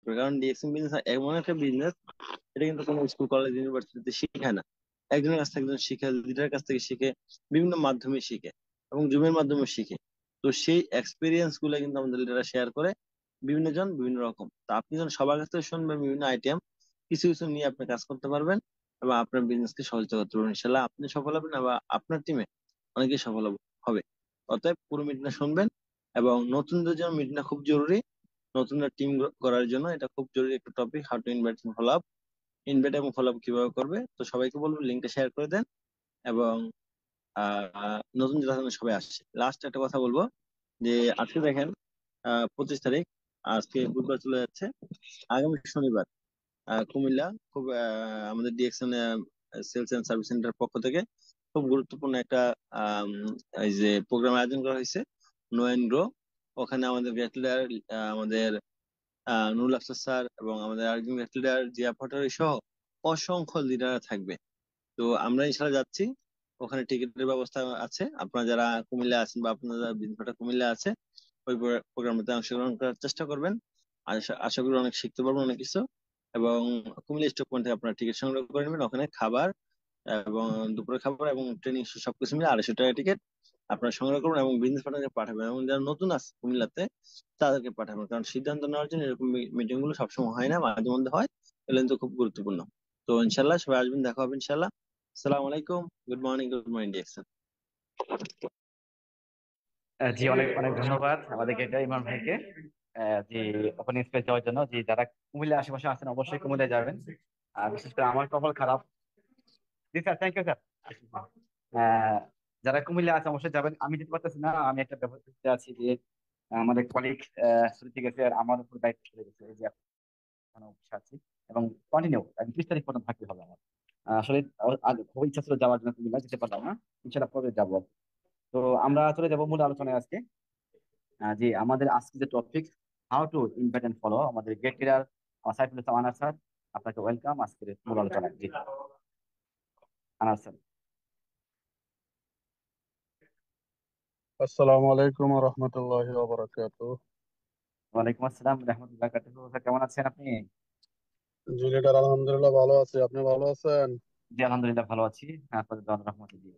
কারণ DXN business এমন একটা বিজনেস, এটা কিন্তু কোনো স্কুল কলেজ ইউনিভার্সিটিতে শিখায় না। একজনের কাছ থেকে একজন শিখে, লিডারের কাছ থেকে শিখে, বিভিন্ন মাধ্যমে শিখে এবং জুমের মাধ্যমে শিখে। তো সেই এক্সপিরিয়েন্স গুলো কিন্তু আমাদের লিডাররা শেয়ার করে, বিভিন্ন জন বিভিন্ন রকম। তো আপনি যখন সবার কাছ থেকে শুনবেন বিভিন্ন আইটেম, কিছু কিছু নিয়ে আপনি কাজ করতে পারবেন এবং আপনার বিজনেসকে সহজতা করতে পারবেন। ইনশাল্লাহ আপনি সফল হবেন এবং আপনার টিমে অনেকেই সফল হবে। অতএব পুরো মিটিংটা শুনবেন। এবং নতুনদের জন্য মিটিংটা খুব জরুরি। নতুন টিম করার জন্য এটা খুব জরুরি একটা topic, how to invite follow up. Invite এবং ফলো আপ কিভাবে করবে, তো সবাইকে বলবো লিঙ্কটা শেয়ার করে দেন। এবং নতুন যারা আছেন সবাই আসছে। লাস্ট একটা কথা বলবো যে আজকে দেখেন 25 তারিখ, আজকে বুধবার চলে যাচ্ছে। আগামী শনিবার কুমিল্লা খুব আমাদের ডিএকশন সেলস এন্ড সার্ভিস সেন্টার পক্ষ থেকে খুব গুরুত্বপূর্ণ একটা আম, এই যে প্রোগ্রাম আয়োজন করা হয়েছে, নো এন্ড গ্রো। ওখানে আমাদের গেস্ট লিডার, আমাদের নুরুল আফসার স্যার এবং আমাদের আরেকজন গেস্ট লিডার জিয়া পাটোয়ারি সহ অসংখ্য লিডার থাকবে। তো আমরা ইনশাল্লাহ যাচ্ছি। ওখানে টিকিটের ব্যবস্থা আছে। আপনারা যারা কুমিল্লা আছেন বা আপনারা যারা বিজনেসটা কুমিল্লা আছে, ওই প্রোগ্রামটাতে অংশগ্রহণ করার চেষ্টা করবেন। আশা আশা করি অনেক শিখতে পারবেন, অনেক কিছু। এবং কুমিল্লা স্টক পয়েন্ট থেকে আপনারা টিকিট সংগ্রহ করে নেবেন। ওখানে খাবার এবং দুপুরের খাবার এবং ট্রেনিং সবকিছু মিলে 250 টাকা টিকিট আপনারা সংগ্রহ করবেন এবং বিজনেস পার্টনারকে পাঠাবেন এবং যারা নতুন আছে কুমিল্লাতে তাদেরকে পাঠাবেন। কারণ সিদ্ধান্ত নেওয়ার জন্য এরকম মিটিং গুলো সবসময় হয় না, মাঝে মধ্যে হয়। এগুলো কিন্তু খুব গুরুত্বপূর্ণ। তো ইনশাল্লাহ সবাই আসবেন, দেখা হবে ইনশাল্লাহ। আসসালামু আলাইকুম, good morning, good morning DXN. জি, অনেক অনেক ধন্যবাদ আমাদেরকে ইমরান ভাইকে, জি, ওপেনিং স্পেস দেওয়ার জন্য। জি, যারা কুমিল্লা আশেপাশে আছেন অবশ্যই কুমিল্লা যাবেন। বিশেষ করে আমার কপাল খারাপ। জি স্যার, থ্যাংক ইউ স্যার। আহ, যারা কুমিল্লা আছে অবশ্যই যাবেন। আমি যেতে পারতেছি না, আমি একটা ব্যবস্থা আছি যে আমাদের কলিগ ছুটি গেছে আর আমার উপর দায়িত্ব চলে গেছে, এই যে এখন অফিসে আছি এবং কন্টিনিউ 30 তারিখ পর্যন্ত থাকতে হবে আমার। আসলে খুব ইচ্ছা ছিল যাওয়ার জন্য, কুমিল্লা যেতে পারলাম না। ইনশাল্লাহ পরে যাবো। তো আমরা চলে যাবো মূল আলোচনায় আজকে। জি, আমাদের আজকে যে topic, how to invite and follow, আমাদের gate leader Saiful Islam Anar sir, আপনাকে ওয়েলকাম আজকের মূল আলোচনায়। জি, আনার স্যার। আসসালামু আলাইকুম রহমতুল্লাহি ওয়া ওয়ালাইকুম আসসালাম রহমতুল্লাহ কাতুহু। স্যার, কেমন আছেন আপনি? জি লিডার, আলহামদুলিল্লাহ ভালো আছি। আপনি ভালো আছেন? জি, আলহামদুলিল্লাহ ভালো আছি। আপনাদের দোয়া রহমতে জি।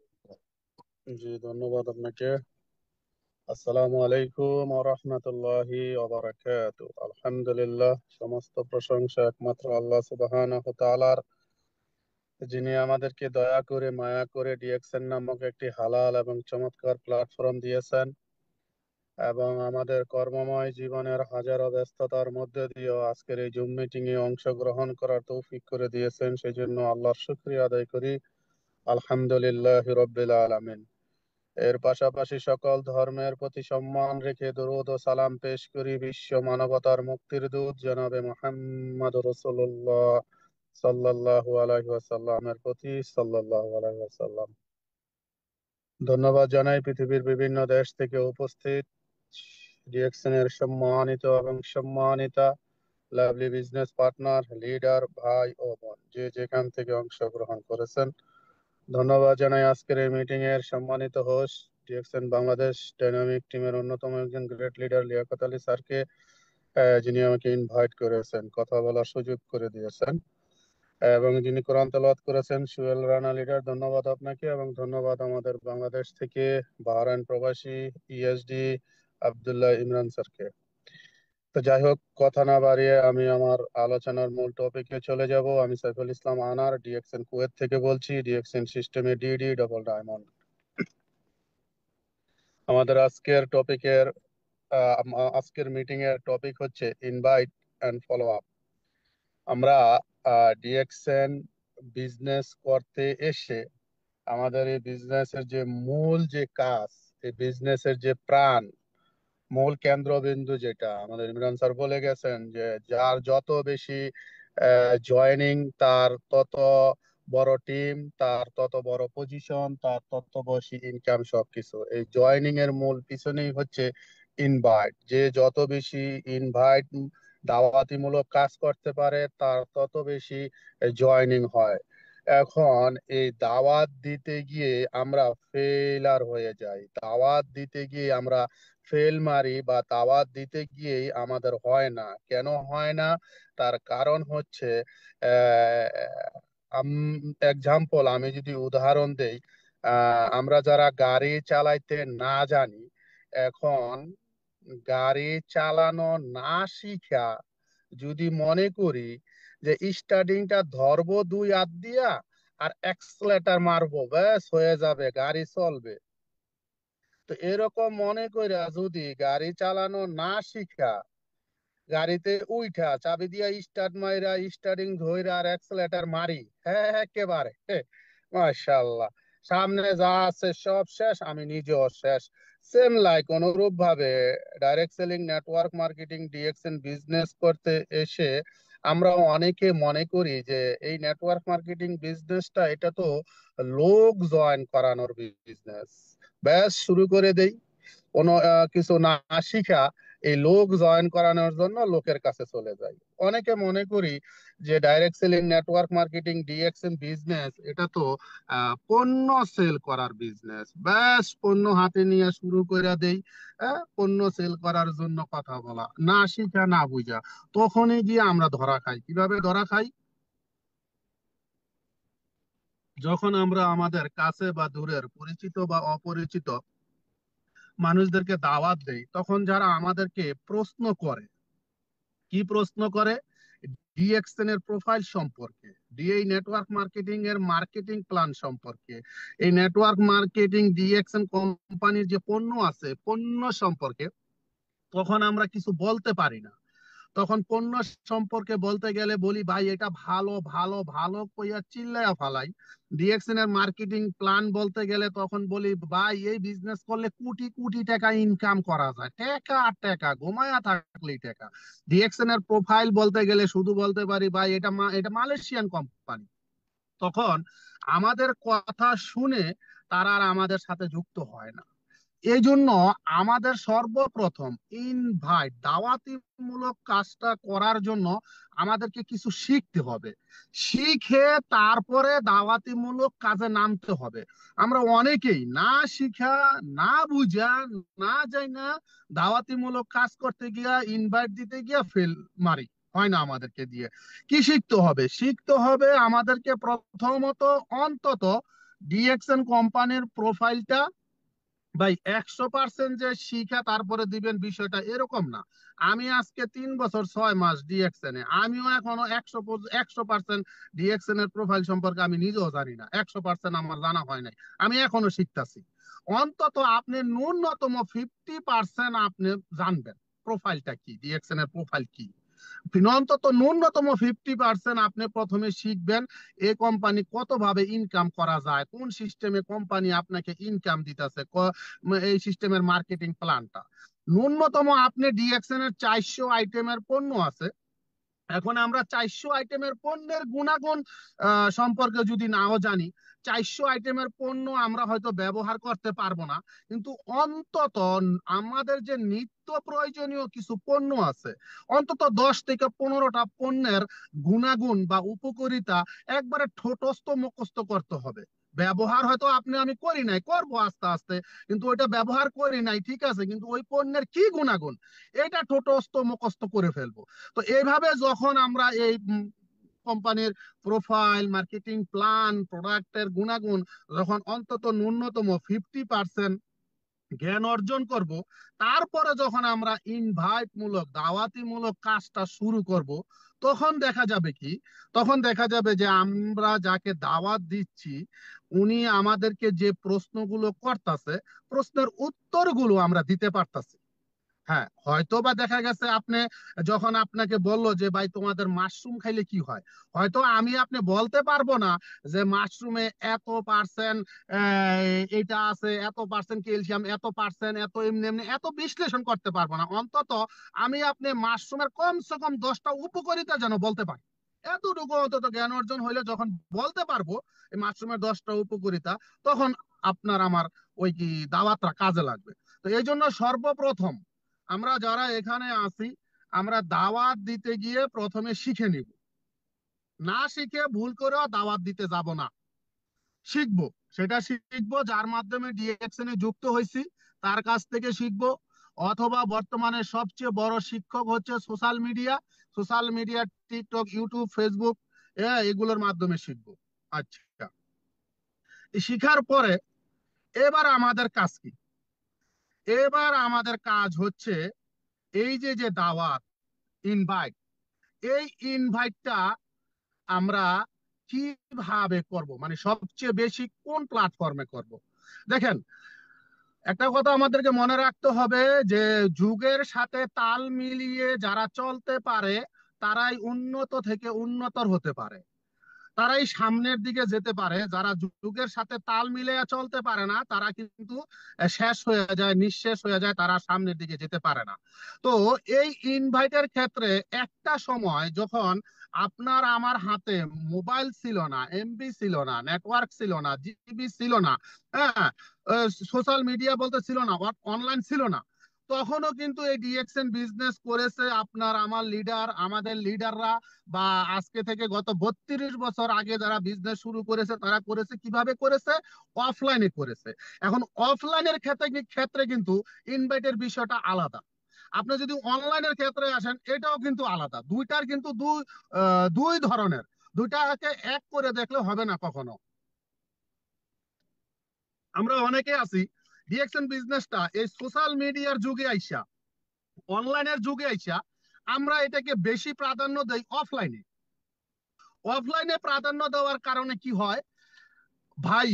জি, ধন্যবাদ আপনাকে। আসসালামু আলাইকুম রহমতুল্লাহি আলহামদুলিল্লাহ, সমস্ত প্রশংসা একমাত্র আল্লাহ সুবহানাহু ওয়া তাআলার, যিনি আমাদেরকে দয়া করে মায়া করে ডিএক্সএন নামক একটি হালাল এবং চমৎকার প্ল্যাটফর্ম দিয়েছেন এবং আমাদের কর্মময় জীবনের হাজারো ব্যস্ততার মধ্যে দিয়েও আজকের এই জুম মিটিং এ অংশগ্রহণ করার তৌফিক করে দিয়েছেন। সেই জন্য আল্লাহর শুকরিয়া আদায় করি। আলহামদুলিল্লাহ রব্বিল আলামিন। এর পাশাপাশি সকল ধর্মের প্রতি সম্মান রেখে দরুদ ও সালাম পেশ করি বিশ্ব মানবতার মুক্তির দূত জনাবে মুহাম্মদ রাসূলুল্লাহ সাল্লাল্লাহু আলাইহি ওয়াসাল্লামের প্রতি, সাল্লাল্লাহু আলাইহি ওয়াসাল্লাম। ধন্যবাদ জানাই পৃথিবীর বিভিন্ন দেশ থেকে উপস্থিত ডিএক্সএন এর সম্মানিত এবং সম্মানিতা লাভলি বিজনেস পার্টনার, লিডার, ভাই ও বোন, যে যেখান থেকে অংশগ্রহণ করেছেন। ধন্যবাদ জানাই আজকের এই মিটিং এর সম্মানিত হোস্ট, ডিএক্সএন বাংলাদেশ ডাইনামিক টিমের অন্যতম একজন গ্রেট লিডার লিয়াকত আলী স্যারকে, যিনি আমাকে ইনভাইট করেছেন, কথা বলার সুযোগ করে দিয়েছেন, এবং যিনি কোরআন তেলাওয়াত করেছেন সুয়েল রানা লিডার। ধন্যবাদ আপনাকে এবং ধন্যবাদ আমাদের বাংলাদেশ থেকে বাহরাইন প্রবাসী ইএসডি আব্দুল্লাহ ইমরান স্যারকে। তো যাই হোক, কথা না বাড়িয়ে আমি আমার আলোচনার মূল টপিকে চলে যাব। আমি সাইফুল ইসলাম আনার, ডিএক্সএন কুয়েত থেকে বলছি, ডিএক্সএন সিস্টেমে ডিডি ডবল ডায়মন্ড। আমাদের আজকের মিটিং এর টপিক হচ্ছে ইনভাইট এন্ড ফলো আপ। আমরা ডিএক্সএন বিজনেস করতে এসে আমাদের এই বিজনেসের যে মূল যে কাজ, এই বিজনেসের যে প্রাণ, মূল কেন্দ্রবিন্দু, যেটা আমাদের ইমরান স্যার বলে গেছেন যে যার যত বেশি জয়েনিং তার তত বড় টিম, তার তত বড় পজিশন, তার তত বেশি ইনকাম, সবকিছু এই জয়েনিং এর মূল পিছনেই হচ্ছে ইনভাইট। যে যত বেশি ইনভাইট দাওয়াতিমূলক কাজ করতে পারে তার তত বেশি জয়েনিং হয়। এখন এই দাওয়াত দিতে গিয়ে আমরা ফেলার হয়ে যাই, দাওয়াত দিতে গিয়ে আমরা ফেল মারি বা দাওয়াত দিতে গিয়েই আমাদের হয় না। কেন হয় না? তার কারণ হচ্ছে এক্সাম্পল, আমি যদি উদাহরণ দেই, আমরা যারা গাড়ি চালাইতে না জানি, এখন গাড়ি চালানো না শিখা যদি মনে করি যে স্টার্টিংটা ধরবো দুই হাত দিয়া আর এক্সেলেটর মারবো, ব্যাস হয়ে যাবে, গাড়ি চলবে। তো এরকম মনে কইরা যদি গাড়ি চালানো না শিখা গাড়িতে উইঠা চাবি দিয়া স্টার্ট মাইরা স্টার্টিং ধইরা আর অ্যাক্সেলেটর মারি, হ্যাঁ হ্যাঁ একেবারে মাশাআল্লাহ, সামনে যা আছে সব শেষ, আমি নিজেও শেষ। সেম লাইক অনুরূপ ভাবে direct selling, network marketing, DXN business করতে এসে আমরা অনেকে মনে করি যে এই নেটওয়ার্ক মার্কেটিং বিজনেসটা এটা তো লোক জয়েন করানোর বিজনেস, ব্যাস শুরু করে দেই। কোনো কিছু না শিখা এই লোক জয়েন করানোর জন্য লোকের কাছে চলে যাই। অনেকে মনে করি যে direct selling, network marketing, DXN business এটা তো পণ্য সেল করার বিজনেস, ব্যাস পণ্য হাতে নিয়ে শুরু করে দেই। পণ্য সেল করার জন্য কথা বলা, না শিখা না বুঝা, তখনই গিয়ে আমরা ধরা খাই। কিভাবে ধরা খাই? যখন আমরা আমাদের কাছে বা দূরের পরিচিত বা অপরিচিত মানুষদেরকে দাওয়াত দেই, তখন যারা আমাদেরকে প্রশ্ন করে, কি প্রশ্ন করে? ডিএক্সএন এর প্রোফাইল সম্পর্কে, ডিএ নেটওয়ার্ক মার্কেটিং এর মার্কেটিং প্ল্যান সম্পর্কে, এই নেটওয়ার্ক মার্কেটিং ডিএক্সএন কোম্পানির যে পণ্য আছে পণ্য সম্পর্কে, তখন আমরা কিছু বলতে পারি না। তখন পণ্য সম্পর্কে বলতে গেলে বলি ভাই এটা ভালো ভালো ভালো কইয়া চিল্লায়া ফালাই। ডিএক্সএন এর মার্কেটিং প্ল্যান বলতে গেলে তখন বলি ভাই এই বিজনেস করলে কোটি কোটি টাকা ইনকাম করা যায়, টাকা আর টাকা, ঘুমায়া থাকলেই টাকা। ডিএক্সএন এর প্রোফাইল বলতে গেলে শুধু বলতে পারি ভাই এটা মালয়েশিয়ান কোম্পানি। তখন আমাদের কথা শুনে তারা আর আমাদের সাথে যুক্ত হয় না। এই জন্য আমাদের সর্বপ্রথম দাওয়াতিমূলক কাজটা করার জন্য আমাদেরকে কিছু শিখতে হবে। শিখে তারপরে দাওয়াতিমূলক কাজে নামতে হবে। আমরা অনেকেই না শিখা, না বুঝা, না যাই না দাওয়াতিমূলক কাজ করতে গিয়া, ইনভাইট দিতে গিয়া ফেল মারি, হয় না আমাদেরকে দিয়ে। কি শিখতে হবে? শিখতে হবে আমাদেরকে প্রথমত অন্তত ডিএক্সএন কোম্পানির প্রোফাইলটা, ভাই 100% যে শিখা তারপরে দিবেন বিষয়টা এরকম না। আমি আজকে 3 বছর 6 মাস ডিএক্সএন এ, আমিও এখনো 100% ডিএক্সএন এর প্রোফাইল সম্পর্কে আমি নিজেও জানি না, 100% আমার জানা হয় নাই, আমি এখনো শিখতাছি। অন্তত আপনি ন্যূনতম 50% আপনি জানবেন প্রোফাইলটা কি, ডিএক্সএন এর প্রোফাইল কি। অন্তত ন্যূনতম 50% আপনি প্রথমে শিখবেন এই কোম্পানি কত ভাবে ইনকাম করা যায়, কোন সিস্টেমে কোম্পানি আপনাকে ইনকাম দিতেছে, এই সিস্টেমের মার্কেটিং প্ল্যানটা। ন্যূনতম আপনি ডিএক্সএন এর 400 আইটেমের পণ্য আছে। এখন আমরা 400 আইটেমের পণ্যের গুণাগুণ সম্পর্কে যদি নাও জানি, 400 আইটেমের পণ্য আমরা হয়তো ব্যবহার করতে পারবো না, কিন্তু অন্তত আমাদের যে নিত্য প্রয়োজনীয় কিছু পণ্য আছে, অন্তত 10 থেকে 15টা পণ্যের গুণাগুণ বা উপকারিতা একবারে ঠোঁটস্থ মুখস্থ করতে হবে। ব্যবহার হয়তো আপনি আমি করি নাই, করবো আস্তে আস্তে, কিন্তু ওইটা ব্যবহার করি নাই ঠিক আছে, কিন্তু ওই পণ্যের কি গুণাগুণ এটা ঠোঁটস্থ মুখস্থ করে ফেলবো। তো এইভাবে যখন আমরা এই কোম্পানির প্রোফাইল, মার্কেটিং প্ল্যান, প্রোডাক্টের গুণাগুণ যখন অন্তত ন্যূনতম 50% জ্ঞান অর্জন করব, তারপরে যখন আমরা ইনভাইট মূলক, দাওয়াতি মূলক কাজটা শুরু করব, তখন দেখা যাবে কি, তখন দেখা যাবে যে আমরা যাকে দাওয়াত দিচ্ছি উনি আমাদেরকে যে প্রশ্নগুলো করতেছে, প্রশ্নের উত্তরগুলো আমরা দিতে পারতাছি। হ্যাঁ, হয়তো বা দেখা গেছে আপনি যখন আপনাকে বললো যে ভাই তোমাদের মাশরুম খাইলে কি হয়, হয়তো আপনি বলতে পারবো না যে মাশরুমে এত পার্সেন্ট এটা আছে, এত পার্সেন্ট ক্যালসিয়াম, এত পার্সেন্ট এত এমনি এমনি, এত বিশ্লেষণ করতে পারবো না। অন্তত আপনি মাশরুমের কমসে কম 10টা উপকারিতা যেন বলতে পারি, এতটুকু অন্তত জ্ঞান অর্জন হইলে যখন বলতে পারবো এই মাশরুমের 10টা উপকারিতা, তখন আপনার আমার ওই কি দাওয়াতটা কাজে লাগবে। তো এই জন্য সর্বপ্রথম আমরা যারা এখানে আছি, আমরা দাওয়াত দিতে গিয়ে প্রথমে শিখে নিব। না শিখে ভুল করেও দাওয়াত দিতে যাব না। শিখবো, সেটা শিখবো যার মাধ্যমে ডিএক্সএন এ যুক্ত হয়েছি তার কাছ থেকে শিখবো। অথবা বর্তমানে সবচেয়ে বড় শিক্ষক হচ্ছে social media, TikTok, YouTube, Facebook, এগুলোর মাধ্যমে শিখবো। আচ্ছা, শিখার পরে এবার আমাদের কাজ কি? এবার আমাদের কাজ হচ্ছে এই যে যে দাওয়াত, ইনভাইট, এই ইনভাইটটা আমরা কিভাবে করব, মানে সবচেয়ে বেশি কোন প্ল্যাটফর্মে করব। দেখেন, একটা কথা আমাদেরকে মনে রাখতে হবে যে যুগের সাথে তাল মিলিয়ে যারা চলতে পারে তারাই উন্নত থেকে উন্নতর হতে পারে, তারাই সামনের দিকে যেতে পারে। যারা যুগের সাথে তাল মিলিয়ে চলতে পারে না তারা কিন্তু শেষ হয়ে যায়, নিঃশেষ হয়ে যায়, তারা সামনের দিকে যেতে পারে না। তো এই ইনভাইটের ক্ষেত্রে একটা সময় যখন আপনার আমার হাতে মোবাইল ছিল না, এমবি ছিল না, নেটওয়ার্ক ছিল না, জিবি ছিল না, হ্যাঁ, সোশ্যাল মিডিয়া বলতে ছিল না, অনলাইন ছিল না, তখনও কিন্তু এই ডিএক্সএন বিজনেস করেছে আপনার আমার লিডার, আমাদের লিডাররা, বা আজকে থেকে গত 32 বছর আগে যারা বিজনেস শুরু করেছে তারা করেছে। কিভাবে করেছে? অফলাইনে করেছে। এখন অফলাইনের ক্ষেত্রে কিন্তু ইনভাইটের বিষয়টা আলাদা। আপনি যদি অনলাইনের ক্ষেত্রে আসেন এটাও কিন্তু আলাদা। দুইটার কিন্তু দুই ধরনের, দুইটাকে এক করে দেখলে হবে না কখনো। আমরা অনেকে আছি ডিএক্সএন বিজনেসটা এই সোশ্যাল মিডিয়ার যুগে আইসা, অনলাইনের যুগে আইসা আমরা এটাকে বেশি প্রাধান্য দেই অফলাইনে। অফলাইনে প্রাধান্য দেওয়ার কারণে কি হয় ভাই,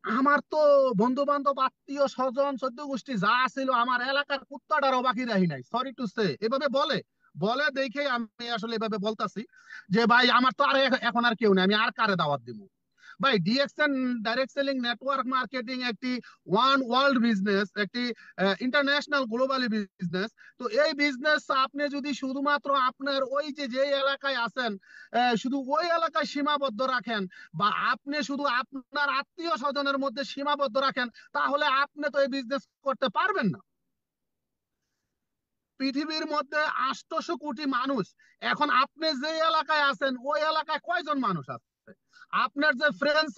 আমার তো বন্ধু বান্ধব, আত্মীয় স্বজন, চোদ্দ গোষ্ঠী যা ছিল, আমার এলাকার কুত্তাটারও বাকি রাখি নাই, সরি টু সে, এভাবে বলে বলে দেখে আমি আসলে এভাবে বলতাছি যে ভাই আমার তো আর এখন আর কেউ নেই, আমি আর কারে দাওয়াত দিব। ভাই, DXN direct selling network marketing একটি ওয়ান ওয়ার্ল্ড বিজনেস, একটি ইন্টারন্যাশনাল গ্লোবালি বিজনেস। তো এই বিজনেস আপনি যদি শুধুমাত্র আপনার ওই যে যে এলাকায় আছেন শুধু ওই এলাকায় সীমাবদ্ধ রাখেন, বা আপনি শুধু আপনার আত্মীয় স্বজনের মধ্যে সীমাবদ্ধ রাখেন, তাহলে আপনি তো এই বিজনেস করতে পারবেন না। পৃথিবীর মধ্যে 800 কোটি মানুষ। এখন আপনি যে এলাকায় আছেন ওই এলাকায় কয়জন মানুষ আছে? আপনার যে ফ্রেন্ড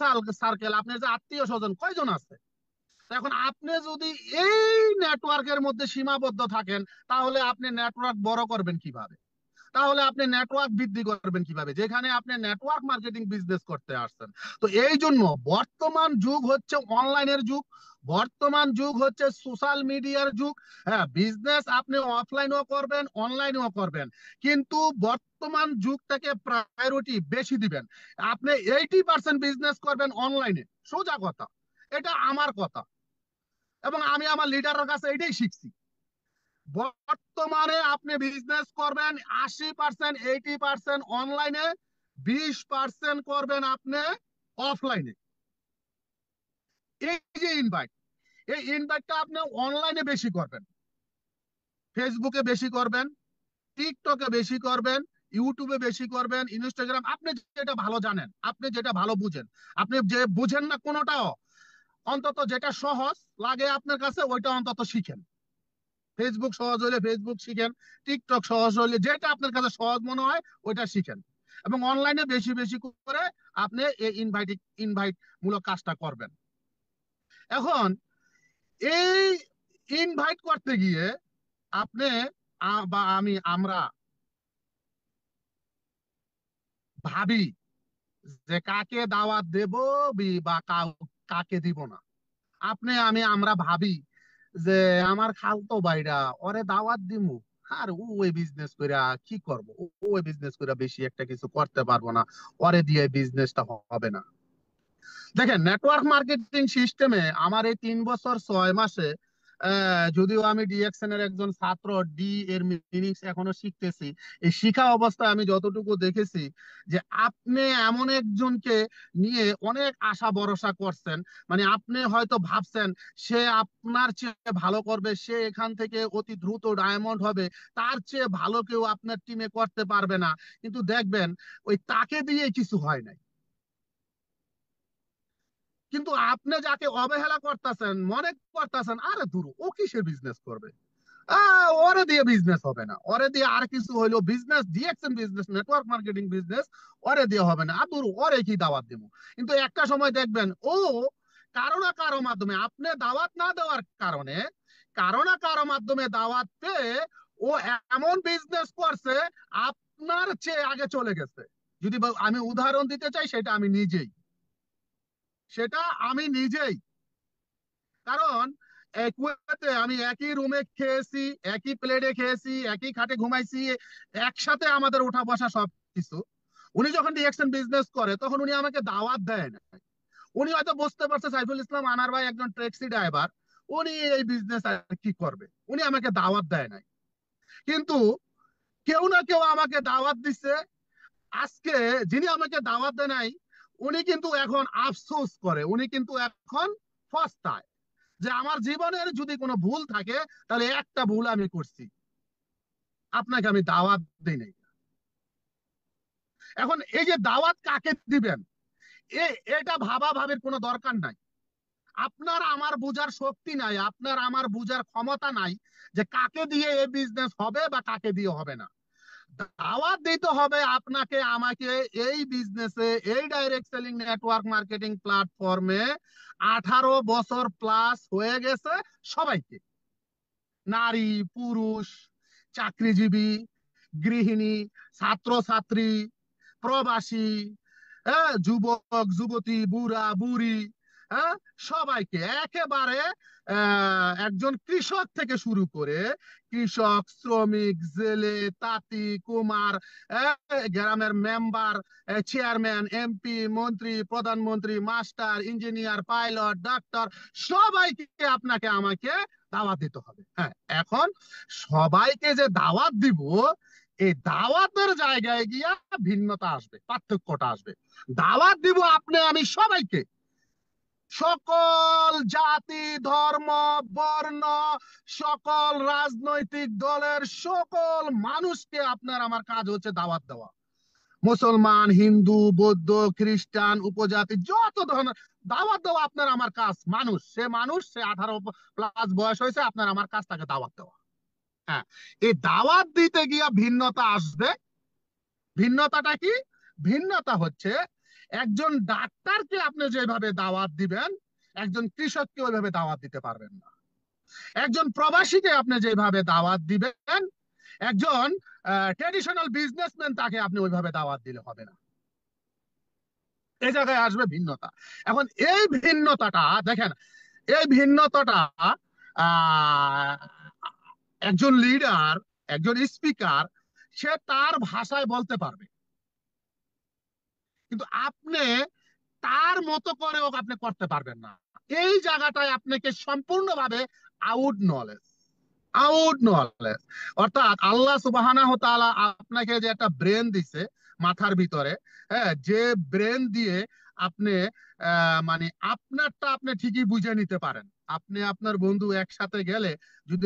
সার্কেল, আপনার যে আত্মীয় স্বজন কয়জন আছে? এখন আপনি যদি এই নেটওয়ার্কের মধ্যে সীমাবদ্ধ থাকেন তাহলে আপনি নেটওয়ার্ক বড় করবেন কিভাবে? তাহলে আপনি নেটওয়ার্ক বৃদ্ধি করবেন কিভাবে যেখানে আপনি নেটওয়ার্ক মার্কেটিং বিজনেস করতে আসছেন? তো এই জন্য বর্তমান যুগ হচ্ছে অনলাইনের যুগ, বর্তমান যুগ হচ্ছে সোশ্যাল মিডিয়ার যুগ। হ্যাঁ, বিজনেস আপনি অফলাইনেও করবেন, অনলাইনেও করবেন, কিন্তু বর্তমান যুগটাকে প্রায়োরিটি বেশি দিবেন। আপনি 80% বিজনেস করবেন অনলাইনে, সোজা কথা, এটা আমার কথা, এবং আমি আমার লিডারের কাছে এটাই শিখছি। বর্তমানে আপনি বিজনেস করবেন 80%, 80% অনলাইনে, 20% করবেন আপনি অফলাইনে। এই যে ইনভাইট, এই ইনভাইটটা আপনি অনলাইনে বেশি করবেন, ফেসবুকে বেশি করবেন, টিকটকে বেশি করবেন, ইউটিউবে বেশি করবেন, ইনস্টাগ্রাম, আপনি যেটা ভালো জানেন, আপনি যেটা ভালো বুঝেন। আপনি যে বুঝেন না কোনোটাও, অন্তত যেটা সহজ লাগে আপনার কাছে ওইটা অন্তত শিখেন। ফেসবুক সহজ হলে ফেসবুক শিখেন, টিকটক সহজ হলে যেটা আপনার কাছে সহজ মনে হয় ওইটা শিখেন, এবং অনলাইনে বেশি বেশি করে আপনি এই ইনভাইট মূলক কাজটা করবেন। এখন এই ইনভাইট করতে গিয়ে আপনি বা আমরা ভাবি যে কাকে দাওয়াত দেব বা কাকে দিব না। আমরা ভাবি যে আমার খালতো ভাইরা, ওরে দাওয়াত দিমু, আর ও ওই বিজনেস কইরা কি করব, ও ওই বিজনেস কইরা বেশি একটা কিছু করতে পারবো না, ওরে দিয়ে বিজনেসটা হবে না। দেখেন, নেটওয়ার্ক মার্কেটিং সিস্টেমে আমার এই 3 বছর 6 মাসে, যদিও আমি ডিএক্সএন এর একজন ছাত্র, ডি এর মিনিংস এখনো শিখতেছি, এই শিখা অবস্থায় আমি যতটুকু দেখেছি যে আপনি এমন একজনকে নিয়ে অনেক আশা ভরসা করছেন, মানে আপনি হয়তো ভাবছেন সে আপনার চেয়ে ভালো করবে, সে এখান থেকে অতি দ্রুত ডায়মন্ড হবে, তার চেয়ে ভালো কেউ আপনার টিমে করতে পারবে না, কিন্তু দেখবেন ওই তাকে দিয়ে কিছু হয় নাই। কিন্তু আপনি যাকে অবহেলা করতেছেন, মনে করতেছেন আরে দূর ও কিসের বিজনেস করবে, ওরে দিয়ে বিজনেস হবে না, ওরে দিয়ে আর কিছু হইলো business, DXN business, network marketing business, ওরে দিয়ে হবে না, আর দূর ওরে কি দাওয়াত দেবো। কিন্তু একটা সময় দেখবেন ও কারো না কারো মাধ্যমে, আপনি দাওয়াত না দেওয়ার কারণে কারো না কারো মাধ্যমে দাওয়াত পেয়ে ও এমন বিজনেস করছে আপনার চেয়ে আগে চলে গেছে। যদি আমি উদাহরণ দিতে চাই, সেটা আমি নিজেই। কারণ কুয়েতে আমি একই রুমে খেয়েছি, একই প্লেটে খেয়েছি, একই খাটে ঘুমাইছি, একসাথে আমাদের ওঠা বসা সবকিছু। উনি যখন ডিএক্সএন বিজনেস করে তখন উনি আমাকে দাওয়াত দেয় না। উনি হয়তো বুঝতে পারছে সাইফুল ইসলাম আনার ভাই একজন ট্যাক্সি ড্রাইভার, উনি এই বিজনেস আর কি করবে, উনি আমাকে দাওয়াত দেয় নাই। কিন্তু কেউ না কেউ আমাকে দাওয়াত দিচ্ছে। আজকে যিনি আমাকে দাওয়াত দেয় নাই, উনি কিন্তু এখন আফসোস করে, উনি কিন্তু এখন পস্তায় যে আমার জীবনের যদি কোনো ভুল থাকে তাহলে একটা ভুল আমি করছি, আপনাকে আমি দাওয়াত দিই নাই। এখন এই যে দাওয়াত কাকে দিবেন, এটা ভাবা ভাবির কোনো দরকার নাই। আপনার আমার বুঝার শক্তি নাই, আপনার আমার বুঝার ক্ষমতা নাই যে কাকে দিয়ে এই বিজনেস হবে বা কাকে দিয়ে হবে না। দাওয়াত দিতে হবে আপনাকে আমাকে এই বিজনেসে, এই ডাইরেক্ট সেলিং নেটওয়ার্ক মার্কেটিং প্ল্যাটফর্মে 18 বছর প্লাস হয়ে গেছে সবাইকে, নারী পুরুষ, চাকরিজীবী, গৃহিণী, ছাত্রছাত্রী, প্রবাসী, হ্যাঁ, যুবক যুবতী, বুড়া বুড়ি, হ্যাঁ, সবাইকে একেবারে একজন কৃষক থেকে শুরু করে কৃষক, শ্রমিক, জেলে, তাঁতি, কুমার, গ্রামের মেম্বার, চেয়ারম্যান, এমপি, মন্ত্রী, প্রধানমন্ত্রী, মাস্টার, ইঞ্জিনিয়ার, পাইলট, ডাক্তার, সবাইকে আপনাকে আমাকে দাওয়াত দিতে হবে। হ্যাঁ, এখন সবাইকে যে দাওয়াত দিব, এই দাওয়াতের জায়গায় গিয়া ভিন্নতা আসবে, পার্থক্যটা আসবে। দাওয়াত দিব আপনি আমি সবাইকে, সকল জাতি, ধর্ম, বর্ণ, সকল রাজনৈতিক দলের সকল মানুষকে আপনার আমার কাজ হচ্ছে দাওয়াত দেওয়া। মুসলমান, হিন্দু, বৌদ্ধ, খ্রিস্টান, উপজাতি, যত ধরনের দাওয়াত দেওয়া আপনার আমার কাজ। মানুষ সে 18 প্লাস বয়স হয়েছে, আপনার আমার কাজ তাকে দাওয়াত দেওয়া। হ্যাঁ, এই দাওয়াত দিতে গিয়া ভিন্নতা আসবে। ভিন্নতাটা কি? ভিন্নতা হচ্ছে একজন ডাক্তারকে আপনি যেভাবে দাওয়াত দিবেন, একজন কৃষককে ওইভাবে দাওয়াত দিতে পারবেন না। একজন প্রবাসীকে আপনি যেভাবে দাওয়াত দিবেন, একজন ট্রেডিশনাল বিজনেসম্যান তাকে আপনি ওইভাবে দাওয়াত দিলে হবে না। এই জায়গায় আসবে ভিন্নতা। এখন এই ভিন্নতাটা দেখেন, এই ভিন্নতাটা আহ একজন লিডার, একজন স্পিকার, সে তার ভাষায় বলতে পারবে, কিন্তু আপনি তার মতো করেও আপনি করতে পারবেন না। এই জায়গাটায় আপনাকে সম্পূর্ণভাবে আউট নলেজ, অর্থাৎ আল্লাহ সুবহানাহু ওয়া তাআলা আপনাকে যে একটা ব্রেন দিছে মাথার ভিতরে, হ্যাঁ, যে ব্রেন দিয়ে আপনি মানে আপনারটা আপনি ঠিকই বুঝে নিতে পারেন। আপনি আপনার বন্ধু একসাথে গেলে যদি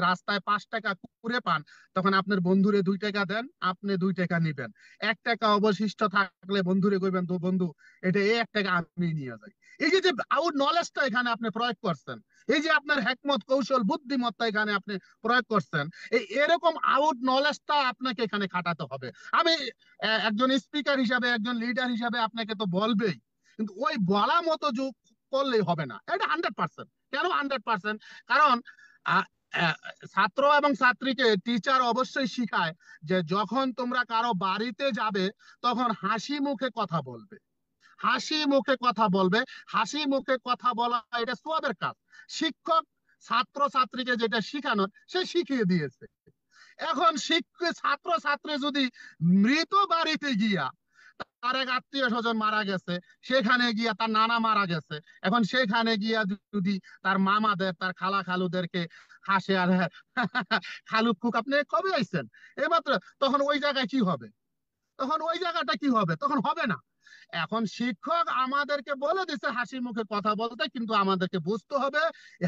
রাস্তায় 5 টাকা কুড়ে পান, তখন আপনার বন্ধুরে 2 টাকা দেন, আপনি 2 টাকা নিবেন। 1 টাকা অবশিষ্ট থাকলে বন্ধুরে কইবেন, তো বন্ধু এটা এই 1 টাকা আমি নিয়ে যাই। এই যে আউট নলেজটা এখানে আপনি প্রয়োগ করছেন, এই যে আপনার হেকমত, কৌশল, বুদ্ধিমত্তা এখানে আপনি প্রয়োগ করছেন, এরকম আউট নলেজটা আপনাকে এখানে খাটাতে হবে। আমি একজন স্পিকার হিসাবে, একজন লিডার হিসাবে আপনাকে তো বলবেই, কিন্তু ওই বলা মতো যোগ করলেই হবে না। এটা 100%। কেন 100%? কারণ আহ, আহ, ছাত্র এবং ছাত্রীকে টিচার অবশ্যই শিখায় যে যখন তোমরা কারো বাড়িতে যাবে তখন হাসি মুখে কথা বলবে, হাসি মুখে কথা বলবে। হাসি মুখে কথা বলা এটা সওয়াবের কাজ। শিক্ষক ছাত্র ছাত্রীকে যেটা শিখানো সে শিখিয়ে দিয়েছে। এখন ছাত্র ছাত্রী যদি মৃত বাড়িতে গিয়া, তার এক আত্মীয় স্বজন মারা গেছে, সেখানে গিয়া তার নানা মারা গেছে, এখন সেখানে গিয়া যদি তার মামাদের, তার খালা খালুদেরকে হাসে আর খালু খুক আপনি কবে আইছেন এইমাত্র, তখন ওই জায়গায় কি হবে? তখন ওই জায়গাটা কি হবে? তখন হবে না। এখন শিক্ষক আমাদেরকে বলে দিচ্ছে হাসি মুখে কথা বলতে, কিন্তু আমাদেরকে বুঝতে হবে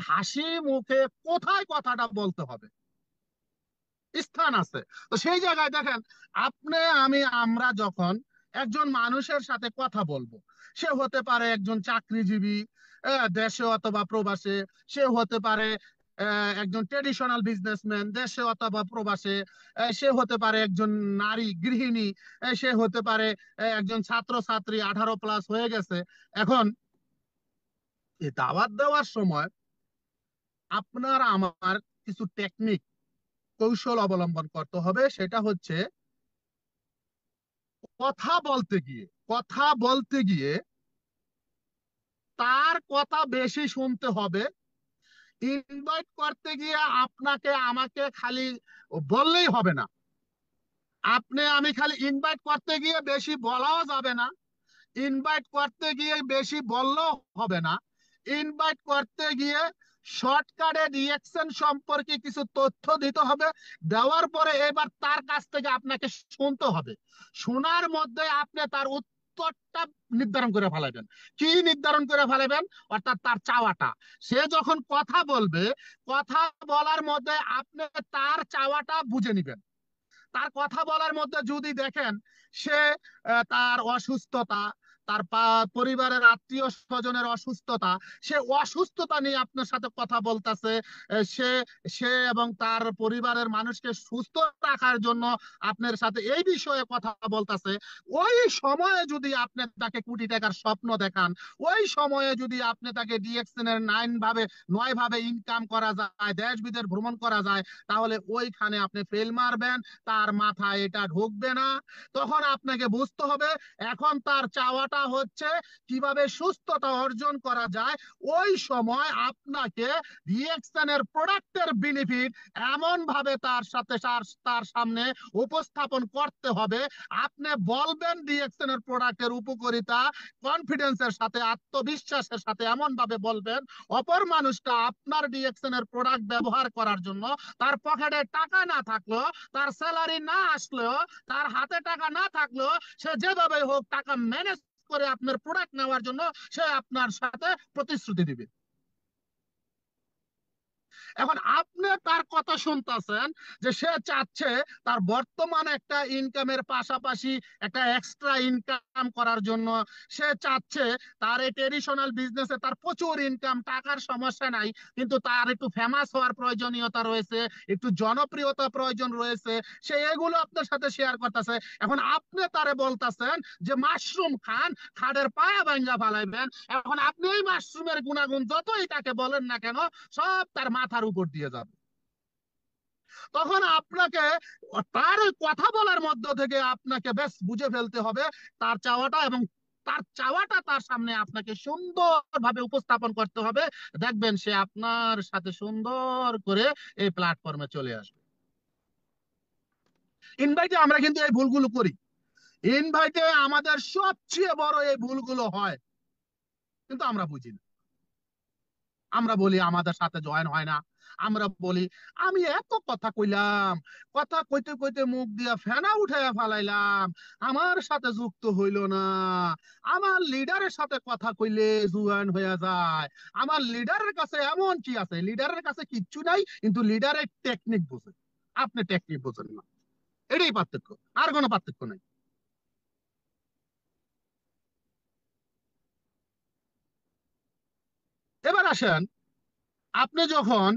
হাসি মুখে কোথায় কথাটা বলতে হবে, স্থান আছে। তো সেই জায়গায় দেখেন, আপনি আমি আমরা যখন একজন মানুষের সাথে কথা বলবো, সে হতে পারে একজন চাকরিজীবী, দেশে অথবা প্রবাসে, সে হতে পারে একজন ট্রেডিশনাল বিজনেসম্যান দেশে অথবা প্রবাসে, সে হতে পারে একজন নারী গৃহিণী, সে হতে পারে একজন ছাত্র ছাত্রী 18 প্লাস হয়ে গেছে। এখন এই দাওয়াত দেওয়ার সময় আপনার আমার কিছু টেকনিক কৌশল অবলম্বন করতে হবে। সেটা হচ্ছে কথা বলতে গিয়ে তার কথা বেশি শুনতে হবে। ইনভাইট করতে গিয়ে আপনাকে আমাকে খালি বললেই হবে না। আপনি আমি খালি ইনভাইট করতে গিয়ে বেশি বলাও যাবে না, ইনভাইট করতে গিয়ে বেশি বললেও হবে না। ইনভাইট করতে গিয়ে শর্টকাটে রিয়েকশন সম্পর্কে কিছু তথ্য দিতে হবে। দেওয়ার পরে এবার তার কাছ থেকে আপনাকে শুনতে হবে। শোনার মধ্যে আপনি তার উত্তরটা নির্ধারণ করে ফেলাবেন। কি নির্ধারণ করে ফেলাবেন? অর্থাৎ তার চাওয়াটা। সে যখন কথা বলবে, কথা বলার মধ্যে আপনি তার চাওয়াটা বুঝে নিবেন। তার কথা বলার মধ্যে যদি দেখেন সে তার অসুস্থতা, তার পরিবারের আত্মীয় স্বজনের অসুস্থতা, সে অসুস্থতা নিয়ে আপনার সাথে কথা বলতেছে, সে সে এবং তার পরিবারের মানুষকে সুস্থ রাখার জন্য আপনার সাথে এই বিষয়ে কথা বলতেছে, ওই সময়ে যদি আপনি তাকে কোটি টাকার স্বপ্ন দেখান, ওই সময়ে যদি আপনি তাকে ডিএক্সএনের 9 ভাবে ইনকাম করা যায়, দেশ বিদেশ ভ্রমণ করা যায়, তাহলে ওইখানে আপনি ফেল মারবেন। তার মাথায় এটা ঢুকবে না। তখন আপনাকে বুঝতে হবে এখন তার চাওয়াটা হচ্ছে কিভাবে সুস্থতা অর্জন করা যায়। ওই সময় আপনাকে রিয়েকশনের প্রোডাক্টের বেনিফিট এমন ভাবে তার সামনে উপস্থাপন করতে হবে। আপনি বলবেন রিয়েকশনের প্রোডাক্টের উপকারিতা কনফিডেন্সের সাথে, আত্মবিশ্বাসের সাথে এমন ভাবে বলবেন অপর মানুষটা আপনার রিয়েকশনের প্রোডাক্ট ব্যবহার করার জন্য তার পকেটে টাকা না থাকলো, তার স্যালারি না আসলেও, তার হাতে টাকা না থাকলেও, সে যেভাবে হোক টাকা ম্যানেজ করে আপনার প্রোডাক্ট নেওয়ার জন্য সে আপনার সাথে প্রতিশ্রুতি দিবে। এখন আপনি তার কথা শুনতেছেন যে সে চাচ্ছে তার বর্তমানে একটা ইনকামের পাশাপাশি একটা এক্সট্রা ইনকাম করার জন্য। সে চাচ্ছে তার এই ট্রেডিশনাল বিজনেসে তার প্রচুর ইনকাম, টাকার সমস্যা নাই, কিন্তু তার একটু ফেমাস হওয়ার প্রয়োজনীয়তা রয়েছে, একটু জনপ্রিয়তা প্রয়োজন রয়েছে। সে এগুলো আপনার সাথে শেয়ার করতেছে। এখন আপনি তারে বলতেছেন যে মাশরুম খান, খাদের পায়া ভাঙ্গা ফালাইবেন। এখন আপনি এই মাশরুমের গুণাগুণ যতই তাকে বলেন না কেন, সব তার মাথার উপর দিয়ে যাবে। তখন আপনাকে তার ওই কথা বলার মধ্য থেকে আপনাকে বেশ বুঝে ফেলতে হবে তার চাওয়াটা, এবং তার চাওয়াটা তার সামনে আপনাকে সুন্দরভাবে উপস্থাপন করতে হবে। দেখবেন সে আপনার সাথে সুন্দর করে এই প্ল্যাটফর্মে চলে আসবে। ইনভাইটে আমরা কিন্তু এই ভুলগুলো করি। ইনভাইটে আমাদের সবচেয়ে বড় এই ভুলগুলো হয়, কিন্তু আমরা বুঝি না। আমরা বলি আমাদের সাথে জয়েন হয় না। আমরা বলি আমি এত কথা কইলাম, কথা কইতে কইতে মুখ দিয়া ফেনা উঠাইয়া ফালাইলাম, আমার সাথে যুক্ত হইল না। আমার লিডারের সাথে কথা কইলে জয়েন হয়ে যায়। আমার লিডারের কাছে এমন কি আছে? লিডারের কাছে কিচ্ছু নাই, কিন্তু লিডারের টেকনিক বোঝে, আপনি টেকনিক বোঝেন না। এটাই পার্থক্য, আর কোনো পার্থক্য নাই। এবার আসেন, আপনি যখন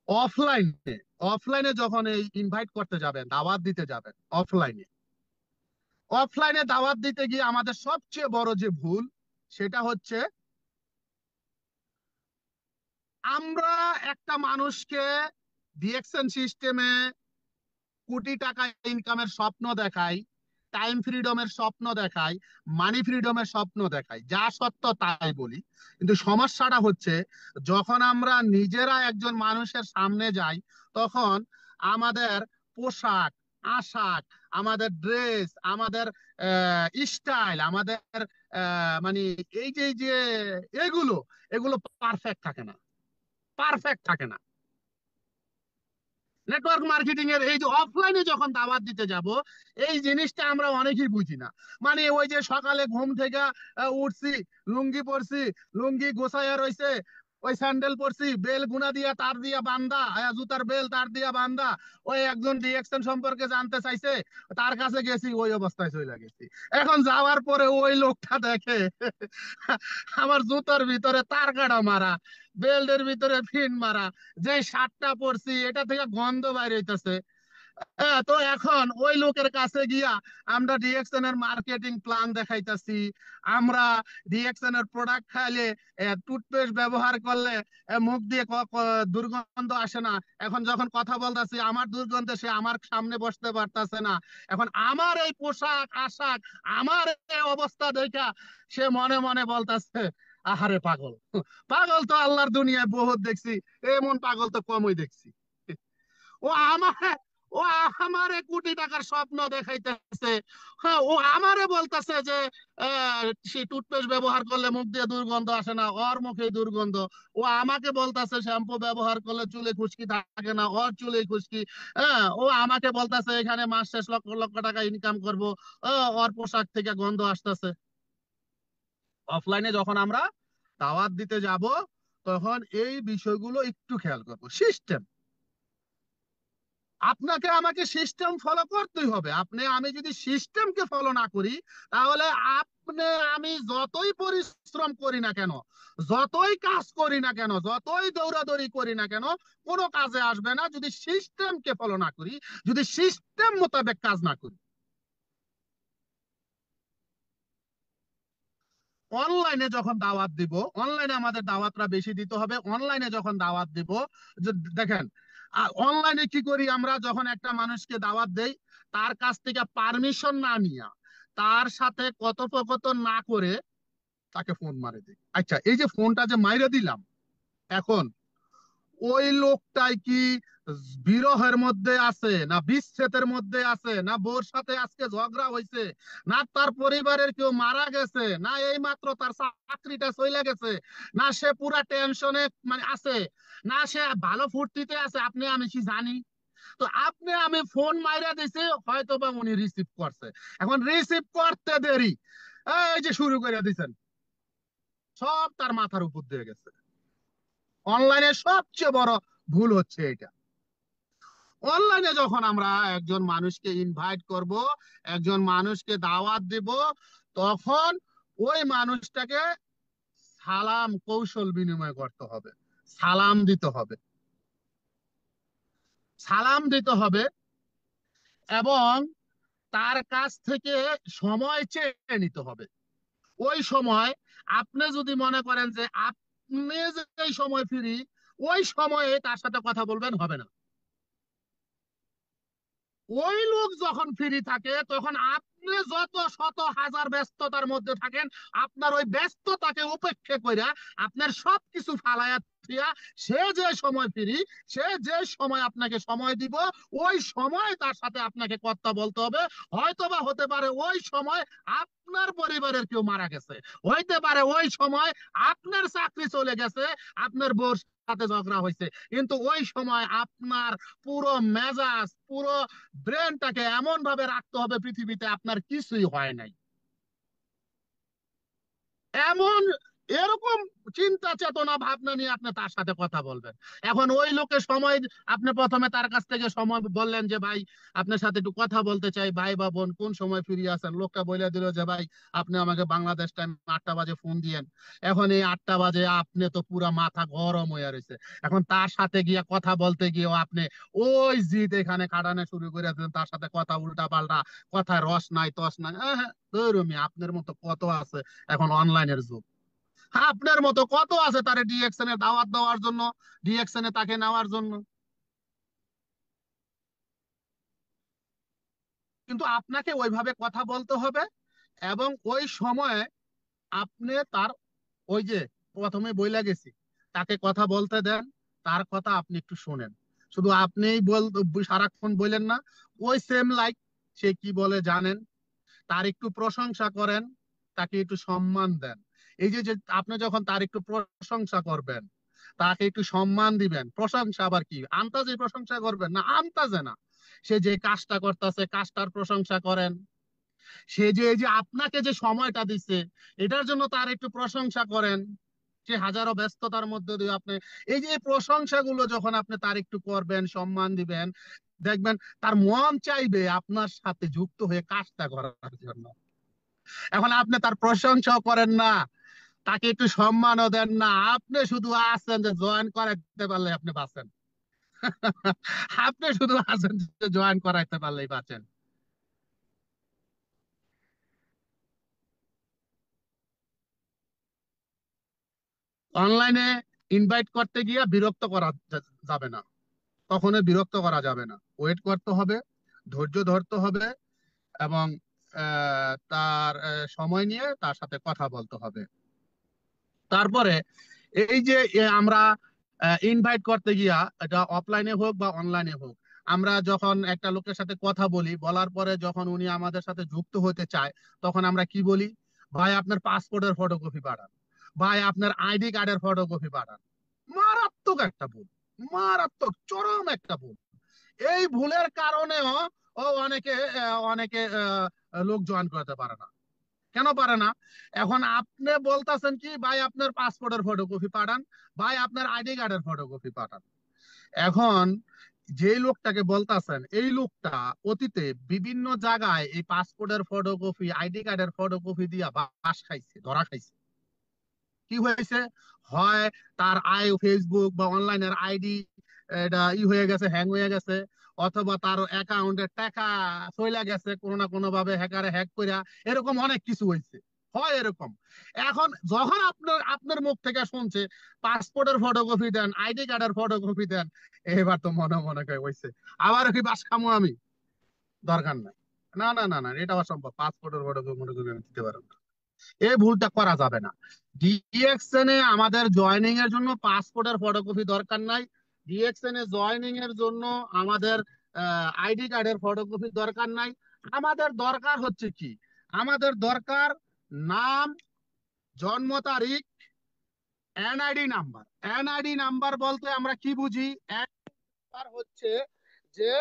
অফলাইনে অফলাইনে যখন এই ইনভাইট করতে যাবেন, দাওয়াত দিতে যাবেন, অফলাইনে অফলাইনে দাওয়াত দিতে গিয়ে আমাদের সবচেয়ে বড় যে ভুল, সেটা হচ্ছে আমরা একটা মানুষকে ডিএকশন সিস্টেমে কোটি টাকা ইনকামের স্বপ্ন দেখাই, টাইম ফ্রিডমের স্বপ্ন দেখাই, মানি ফ্রিডমের স্বপ্ন দেখাই, যা সত্য তাই বলি। কিন্তু সমস্যাটা হচ্ছে যখন আমরা নিজেরা একজন মানুষের সামনে যাই, তখন আমাদের পোশাক আশাক, আমাদের ড্রেস, আমাদের স্টাইল, আমাদের মানে এই যে এগুলো এগুলো পারফেক্ট থাকে না, পারফেক্ট থাকে না। নেটওয়ার্ক মার্কেটিং এর এই যে অফলাইনে যখন দাওয়াত দিতে যাব, এই জিনিসটা আমরা অনেকেই বুঝি না। মানে ওই যে সকালে ঘুম থেকে উঠছি, লুঙ্গি পরছি, লুঙ্গি গোছাইয়া রইছে, ওই স্যান্ডেল পরছি, বেল গুনা দিয়া তার দিয়া বান্ধা, জুতার বেল তার দিয়া বান্ধা, ওই একজন রিয়েকশন সম্পর্কে জানতে চাইছে, তার কাছে গেছি, ওই অবস্থায় চলে গেছি। এখন যাওয়ার পরে ওই লোকটা দেখে আমার জুতার ভিতরে তার কাটা মারা, বেল্টের ভিতরে ফিন মারা, যে শার্টটা পরছি এটা থেকে গন্ধ বাইরে হইতেছে, তো এখন ওই লোকের কাছে গিয়া আমরা ডিএক্সএন এর মার্কেটিং প্ল্যান দেখাইতাছি, আমরা ডিএক্সএন এর প্রোডাক্ট খাইলে, টুথপেস্ট ব্যবহার করলে মুখ দিয়ে দুর্গন্ধ আসে না। এখন যখন কথা বলতাছি আমার দুর্গন্ধে সে আমার সামনে বসতে পারতাছে না। এখন আমার এই পোশাক আশাক, আমার এই অবস্থা দেখা সে মনে মনে বলতাছে, আহারে পাগল। পাগল তো আল্লাহর দুনিয়ায় বহুত দেখছি, এমন পাগল তো কমই দেখছি। ও আমার ও আমারে কোটি টাকার স্বপ্ন দেখাইতেছে। হ্যাঁ, ও আমারে বলতেছে যে সে টুথপেস্ট ব্যবহার করলে মুখ দিয়ে দুর্গন্ধ আসে না, ওর মুখে দুর্গন্ধ। ও আমাকে বলতেছে শ্যাম্পু ব্যবহার করলে চুলে খুশকি থাকে না, ওর চুলে খুশকি। হ্যাঁ, ও আমাকে বলতেছে এখানে মাস শেষ লক্ষ লক্ষ টাকা ইনকাম করবো, ওর পোশাক থেকে গন্ধ আসতেছে। অফলাইনে যখন আমরা দাওয়াত দিতে যাব, তখন এই বিষয়গুলো একটু খেয়াল করবো। সিস্টেম, আপনাকে আমাকে সিস্টেম ফলো করতেই হবে। আমি যদি সিস্টেমকে ফলো না করি, তাহলে আপনি আমি যতই পরিশ্রম করি না কেন, যতই কাজ করি না কেন, যতই দৌড়াদৌড়ি করি না কেন, কোনো কাজে আসবে না যদি সিস্টেমকে ফলো না করি, যদি সিস্টেম মোতাবেক কাজ না করি। অনলাইনে যখন দাওয়াত দিব, অনলাইনে আমাদের দাওয়াতটা বেশি দিতে হবে। অনলাইনে যখন দাওয়াত দিব, দেখেন অনলাইনে কি করি আমরা, যখন একটা মানুষকে দাওয়াত দেই, তার কাছ থেকে পারমিশন না নিয়ে, তার সাথে কথোপকথন না করে তাকে ফোন মারে দিই। আচ্ছা, এই যে ফোনটা যে মাইরে দিলাম, এখন ওই লোকটাই কি বিরহের মধ্যে আছে, না বিচ্ছেদের মধ্যে আছে, না বোর সাথে আজকে ঝগড়া হয়েছে, না তার পরিবারের কেউ মারা গেছে, না এই মাত্র তার চাকরিটা চলে গেছে, না সে পুরা টেনশনে মানে আছে, না সে ভালো ফুর্তিতে আছে, আপনি আমি কি জানি? তো আপনি আমি ফোন মাইরা দিছি, হয়তো বা উনি রিসিভ করছে। এখন রিসিভ করতে দেরি, এই যে শুরু করে দিছেন, সব তার মাথার উপর দিয়ে গেছে। অনলাইনে সবচেয়ে বড় ভুল হচ্ছে এটা। অনলাইনে যখন আমরা একজন মানুষকে ইনভাইট করব, একজন মানুষকে দাওয়াত দিব, তখন ওই মানুষটাকে সালাম কৌশল বিনিময় করতে হবে, সালাম দিতে হবে, সালাম দিতে হবে। এবং তার কাছ থেকে সময় চেয়ে নিতে হবে। ওই সময় আপনি যদি মনে করেন যে আপনি যে সময় ফ্রি, ওই সময়ে তার সাথে কথা বলবেন, হবে না। ওই লোক যখন ফ্রি থাকে, তখন আপনি যত শত হাজার ব্যস্ততার মধ্যে থাকেন, আপনার ওই ব্যস্ততাকে উপেক্ষা কইরা, আপনার সবকিছু ফালাইয়া দিয়া, সে যে সময় ফ্রি, সে যে সময় আপনাকে সময় দিব, ওই সময় তার সাথে আপনাকে কথা বলতে হবে। হয়তোবা হতে পারে ওই সময় আপনার পরিবারের কেউ মারা গেছে, হইতে পারে ওই সময় আপনার চাকরি চলে গেছে, আপনার বউর সাথে ঝগড়া হয়েছে, কিন্তু ওই সময় আপনার পুরো মেজাজ, পুরো ব্রেনটাকে এমন ভাবে রাখতে হবে পৃথিবীতে আপনার কিছুই হয় নাই, এমন এরকম চিন্তা চেতনা ভাবনা নিয়ে আপনি তার সাথে কথা বলবেন। এখন ওই লোকের সময়, আপনি প্রথমে তার কাছ থেকে সময় বললেন যে ভাই আপনার সাথে একটু কথা বলতে চাই, ভাই বা বোন কোন সময় ফিরে আসেন, লোকটা বলে দিল যে ভাই আপনি আমাকে বাংলাদেশ টাইম 8টা বাজে ফোন দিয়েন। এখন এই 8টা বাজে আপনি তো পুরা মাথা গরম হয়ে রয়েছে, এখন তার সাথে গিয়ে কথা বলতে গিয়েও আপনি ওই জিদ এখানে কাটানো শুরু করে দিলেন, তার সাথে কথা উল্টা পাল্টা, কথায় রস নাই তস নাই। হ্যাঁ, আপনার মতো কত আছে এখন অনলাইনের যুগ, আপনার মতো কত আছে তারে ডিএক্সএন এর দাওয়াত দেওয়ার জন্য, ডিএক্সএন এ তাকে নেওয়ার জন্য। কিন্তু আপনাকে ওইভাবে কথা বলতে হবে। এবং ওই সময়ে আপনি তার, ওই যে প্রথমে বইলা গেছি, তাকে কথা বলতে দেন, তার কথা আপনি একটু শোনেন। শুধু আপনিই সারাক্ষণ বললেন না, ওই সেম লাইক সে কি বলে জানেন, তার একটু প্রশংসা করেন, তাকে একটু সম্মান দেন। এই যে যে আপনি যখন তার একটু প্রশংসা করবেন, তাকে একটু সম্মান দিবেন, প্রশংসা আবার কি আন্তাজে প্রশংসা করবেন না, আন্তাজে না, সে যে কাজটা করতেছে কাজটার প্রশংসা করেন, সে যে এই যে আপনাকে যে সময়টা দিচ্ছে এটার জন্য তার একটু প্রশংসা করেন। সে হাজারো ব্যস্ততার মধ্যে দিয়ে আপনি এই যে প্রশংসাগুলো যখন আপনি তার একটু করবেন, সম্মান দিবেন, দেখবেন তার মন চাইবে আপনার সাথে যুক্ত হয়ে কাজটা করার জন্য। এখন আপনি তার প্রশংসাও করেন না, তাকে একটু সম্মানও দেন না, আপনি শুধু আছেন যে জয়েন করাতে পারলে আপনি বাঁচেন। আপনি শুধু আছেন যে জয়েন করাইতে পারলেই বাঁচেন। অনলাইনে ইনভাইট করতে গিয়ে বিরক্ত করা যাবে না, কখনো বিরক্ত করা যাবে না। ওয়েট করতে হবে, ধৈর্য ধরতে হবে, এবং তার সময় নিয়ে তার সাথে কথা বলতে হবে। তারপরে এই যে আমরা ইনভাইট করতে গিয়া, এটা অফলাইনে হোক বা অনলাইনে হোক, আমরা যখন একটা লোকের সাথে কথা বলি, বলার পরে যখন উনি আমাদের সাথে যুক্ত হতে চায়, তখন আমরা কি বলি? ভাই আপনার পাসপোর্টের ফটোকপি পাঠান, ভাই আপনার আইডি কার্ডের ফটোকপি পাঠান। মারাত্মক একটা ভুল, মারাত্মক চরম একটা ভুল। এই ভুলের কারণেও অনেকে লোক জয়েন করতে পারে না। কেন পারে না? এখন আপনি বলতেছেন কি, ভাই আপনার পাসপোর্টের ফটোকপি পাঠান, ভাই আপনার আইডি কার্ডের ফটোকপি পাঠান। এখন যে লোকটাকে বলতাছেন, এই লোকটা অতীতে বিভিন্ন জায়গায় এই পাসপোর্টের ফটোকপি, আইডি কার্ডের ফটোকপি দিয়া বাস খাইছে, ধরা খাইছে। কি হয়েছে? হয় তার ফেসবুক বা অনলাইনের আইডি এটা হয়ে গেছে, হ্যাং হয়ে গেছে, অথবা তার অ্যাকাউন্টের টাকা চলে গেছে কোনো না কোনো ভাবে, হ্যাকারে হ্যাক কইরা। এরকম অনেক কিছু হয়েছে, হয় এরকম। এখন যখন আপনার আপনার মুখ থেকে শুনছে পাসপোর্টের ফটোকপি দেন, আইডি কার্ডের ফটোকপি দেন, এবার তো মনে মনে করে হয়েছে আবার কি বাস খামো আমি? দরকার নাই। না না না না, এটা অসম্ভব, পাসপোর্টের ফটোকপি ফটোকপি আমি দিতে পারবো না। এই ভুলটা করা যাবে না। ডিএক্সএন এ আমাদের জয়েনিং এর জন্য পাসপোর্টের ফটোকপি দরকার নাই। ডিএক্সএন এ জয়েনিং এর জন্য আমাদের আইডি কার্ডের ফটোকপি দরকার নাই। আমাদের দরকার হচ্ছে কি? আমাদের দরকার নাম, জন্ম তারিখ, এনআইডি নাম্বার। এনআইডি নাম্বার বলতে আমরা কি বুঝি? নাম্বার হচ্ছে যে,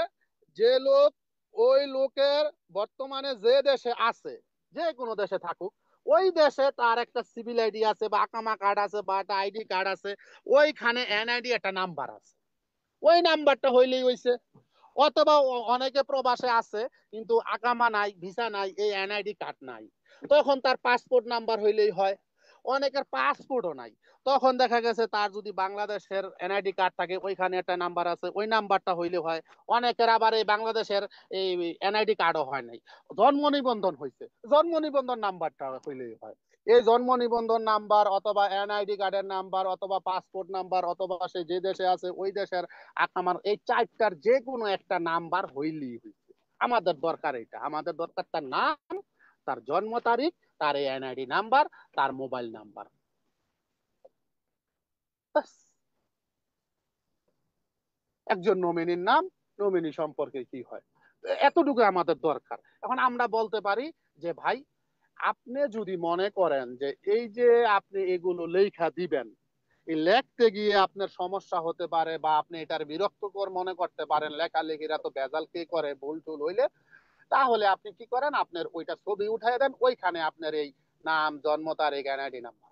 যে লোক, ওই লোকের বর্তমানে যে দেশে আছে, যে কোনো দেশে থাকুক, ওই দেশে তার একটা সিভিল আইডি আছে বা আকামা কার্ড আছে বা একটা আইডি কার্ড আছে, ওইখানে এনআইডি একটা নাম্বার আছে, ওই নাম্বারটা হইলেই হইছে। অথবা অনেকে প্রবাসে আছে কিন্তু আকামা নাই, ভিসা নাই, এই এনআইডি কার্ড নাই, তখন তার পাসপোর্ট নাম্বার হইলেই হয়। অনেকের পাসপোর্টও নাই, তখন দেখা গেছে তার যদি বাংলাদেশের এনআইডি কার্ড থাকে, ওইখানে একটা নাম্বার আছে, ওই নাম্বারটা হইলে হয়। অনেকের আবার এই বাংলাদেশের এই এনআইডি কার্ডও হয় নাই, জন্ম নিবন্ধন হয়েছে, জন্ম নিবন্ধন নাম্বারটা হইলেই হয়। এই জন্ম নিবন্ধন নাম্বার অথবা এনআইডি কার্ডের নাম্বার অথবা পাসপোর্ট নাম্বার অথবা সে যে দেশে আছে ওই দেশের আকামার, এই চারটার যে কোনো একটা নাম্বার হইলেই হইছে। আমাদের দরকার এটা, আমাদের দরকার তার নাম, তার জন্ম তারিখ, তার এনআইডি নাম্বার, তার মোবাইল নাম্বার। একজন নমিনির নাম, নমিনি সম্পর্কে কি হয়, এতটুকু আমাদের দরকার। এখন আমরা বলতে পারি যে ভাই, আপনি যদি মনে করেন যে এই যে আপনি এগুলো লেখা দিবেন, এই লেখতে গিয়ে আপনার সমস্যা হতে পারে বা আপনি এটার বিরক্তকর মনে করতে পারেন, লেখালেখিরা তো ভেজাল কে করে ভুল টুল হইলে, তাহলে আপনি কি করেন, আপনার ওইটা ছবি উঠাই দেন, ওইখানে আপনার এই নাম, জন্ম তারিখ, এনআইডি নাম্বার,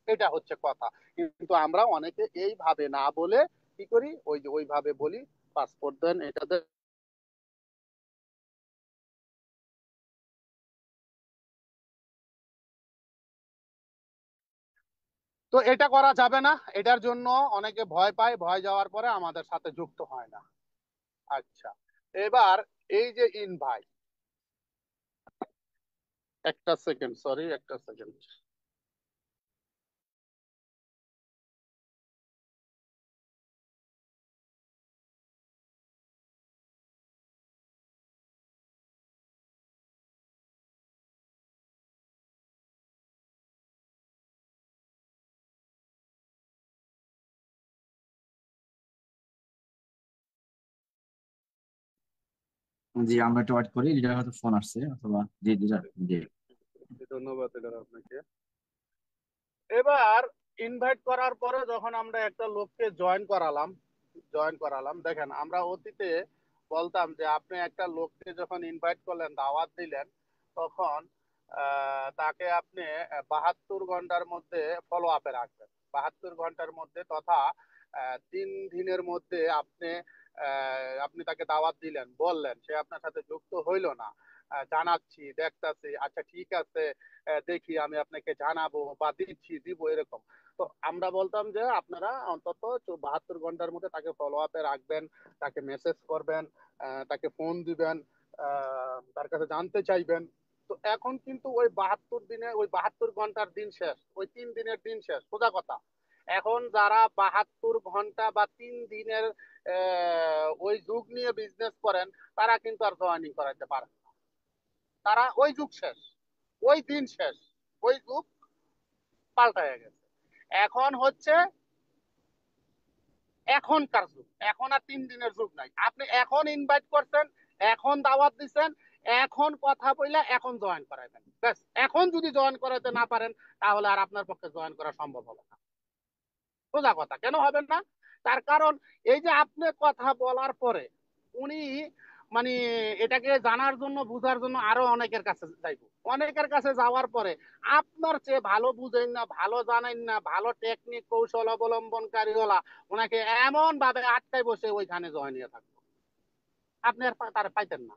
এটা হচ্ছে কথা। কিন্তু আমরা অনেকে এইভাবে না বলে কি করি, ওই যে ওইভাবে বলি, পাসপোর্ট দেন, এটা দেন। তো এটা করা যাবে না, এটার জন্য অনেকে ভয় পায়, ভয় যাওয়ার পরে আমাদের সাথে যুক্ত হয় না। আচ্ছা, এবার এই যে ইনভাইট, একটা সেকেন্ড, সরি একটা সেকেন্ড। জি, আমরা একটু ওয়েট করি, লিডার হয়তো ফোন আসছে অথবা। জি লিডার, জি। ধন্যবাদ এটার আপনাকে। এবার ইনভাইট করার পরে যখন আমরা একটা লোককে জয়েন করালাম, দেখেন আমরা অতীতে বলতাম যে আপনি একটা লোককে যখন ইনভাইট করলেন, দাওয়াত দিলেন, তখন তাকে আপনি 72 ঘন্টার মধ্যে ফলো আপে রাখবেন। 72 ঘন্টার মধ্যে তথা 3 দিনের মধ্যে আপনি তাকে দাওয়াত দিলেন, বললেন, সে আপনার সাথে যুক্ত হইলো না, জানাচ্ছি, দেখতাছি, আচ্ছা ঠিক আছে, দেখি আমি আপনাকে জানাবো বা দিব এরকম। তো আমরা বলতাম যে আপনারা অন্তত 72 ঘন্টার মধ্যে তাকে ফলো আপে রাখবেন, তাকে মেসেজ করবেন, তাকে ফোন দিবেন, তার কাছে জানতে চাইবেন। তো এখন কিন্তু ওই 72 দিনে, ওই 72 ঘন্টার দিন শেষ, ওই 3 দিনের দিন শেষ, সোজা কথা। এখন যারা 72 ঘন্টা বা 3 দিনের ওই যুগ নিয়ে বিজনেস করেন, তারা কিন্তু আর জয়েনিং করাইতে পারে না। তারা ওই যুগ শেষ, ওই দিন শেষ, ওই যুগ পাল্টায় গেছে। এখন হচ্ছে এখনকার যুগ, এখন আর 3 দিনের যুগ নাই। আপনি এখন ইনভাইট করছেন, এখন দাওয়াত দিচ্ছেন, এখন কথা বইলা এখন জয়েন করাইবেন, ব্যাস। এখন যদি জয়েন করাইতে না পারেন, তাহলে আর আপনার পক্ষে জয়েন করা সম্ভব হবে না। সোজা কথা। কেন হবে না? তার কারণ এই যে আপনি কথা বলার পরে উনি মানে এটাকে জানার জন্য, বুঝার জন্য আরো অনেকের কাছে যাইব। অনেকের কাছে যাওয়ার পরে আপনার চেয়ে ভালো বুঝেন না, ভালো জানেন না, ভালো টেকনিক কৌশল অবলম্বনকারী হলা ওনাকে এমন ভাবে আটকায় বসে ওইখানে জয়েন নিয়ে থাকবো, আপনি আর তার পাইতেন না।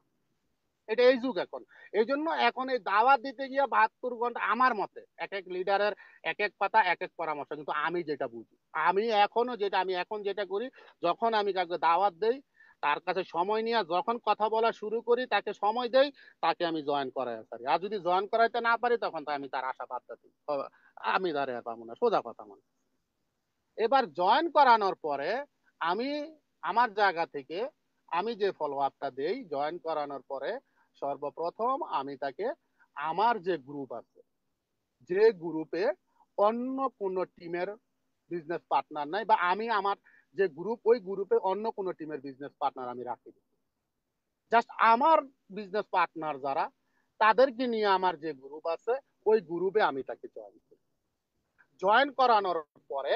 এটা এই যুগ এখন। এই জন্য এখন এই দাওয়াত দিতে গিয়ে 72 ঘন্টা, আমার মতে এক এক লিডারের এক এক কথা, এক এক পরামর্শ, কিন্তু আমি যেটা বুঝি, আমি এখনো যেটা, আমি এখন যেটা করি, যখন আমি কাউকে দাওয়াত দেই, তার কাছে সময় নিয়ে যখন কথা বলা শুরু করি, তাকে সময় দেই, তাকে আমি জয়েন করাই পারি। আর যদি জয়েন করাইতে না পারি, তখন তো আমি তার আশা বাদ দিই, আমি দাঁড়িয়ে পাবো না, সোজা কথা মানে। এবার জয়েন করানোর পরে আমি আমার জায়গা থেকে আমি যে ফলো আপটা দেই, জয়েন করানোর পরে সর্বপ্রথম আমি তাকে, আমার যে গ্রুপ আছে, যে গ্রুপে অন্য কোনো টিমের বিজনেস পার্টনার নাই, বা আমি আমার যে গ্রুপ, ওই গ্রুপে অন্য কোনো টিমের বিজনেস পার্টনার আমি রাখি, জাস্ট আমার বিজনেস পার্টনার যারা, তাদেরকে নিয়ে আমার যে গ্রুপ আছে, ওই গ্রুপে আমি তাকে জয়েন করি। জয়েন করানোর পরে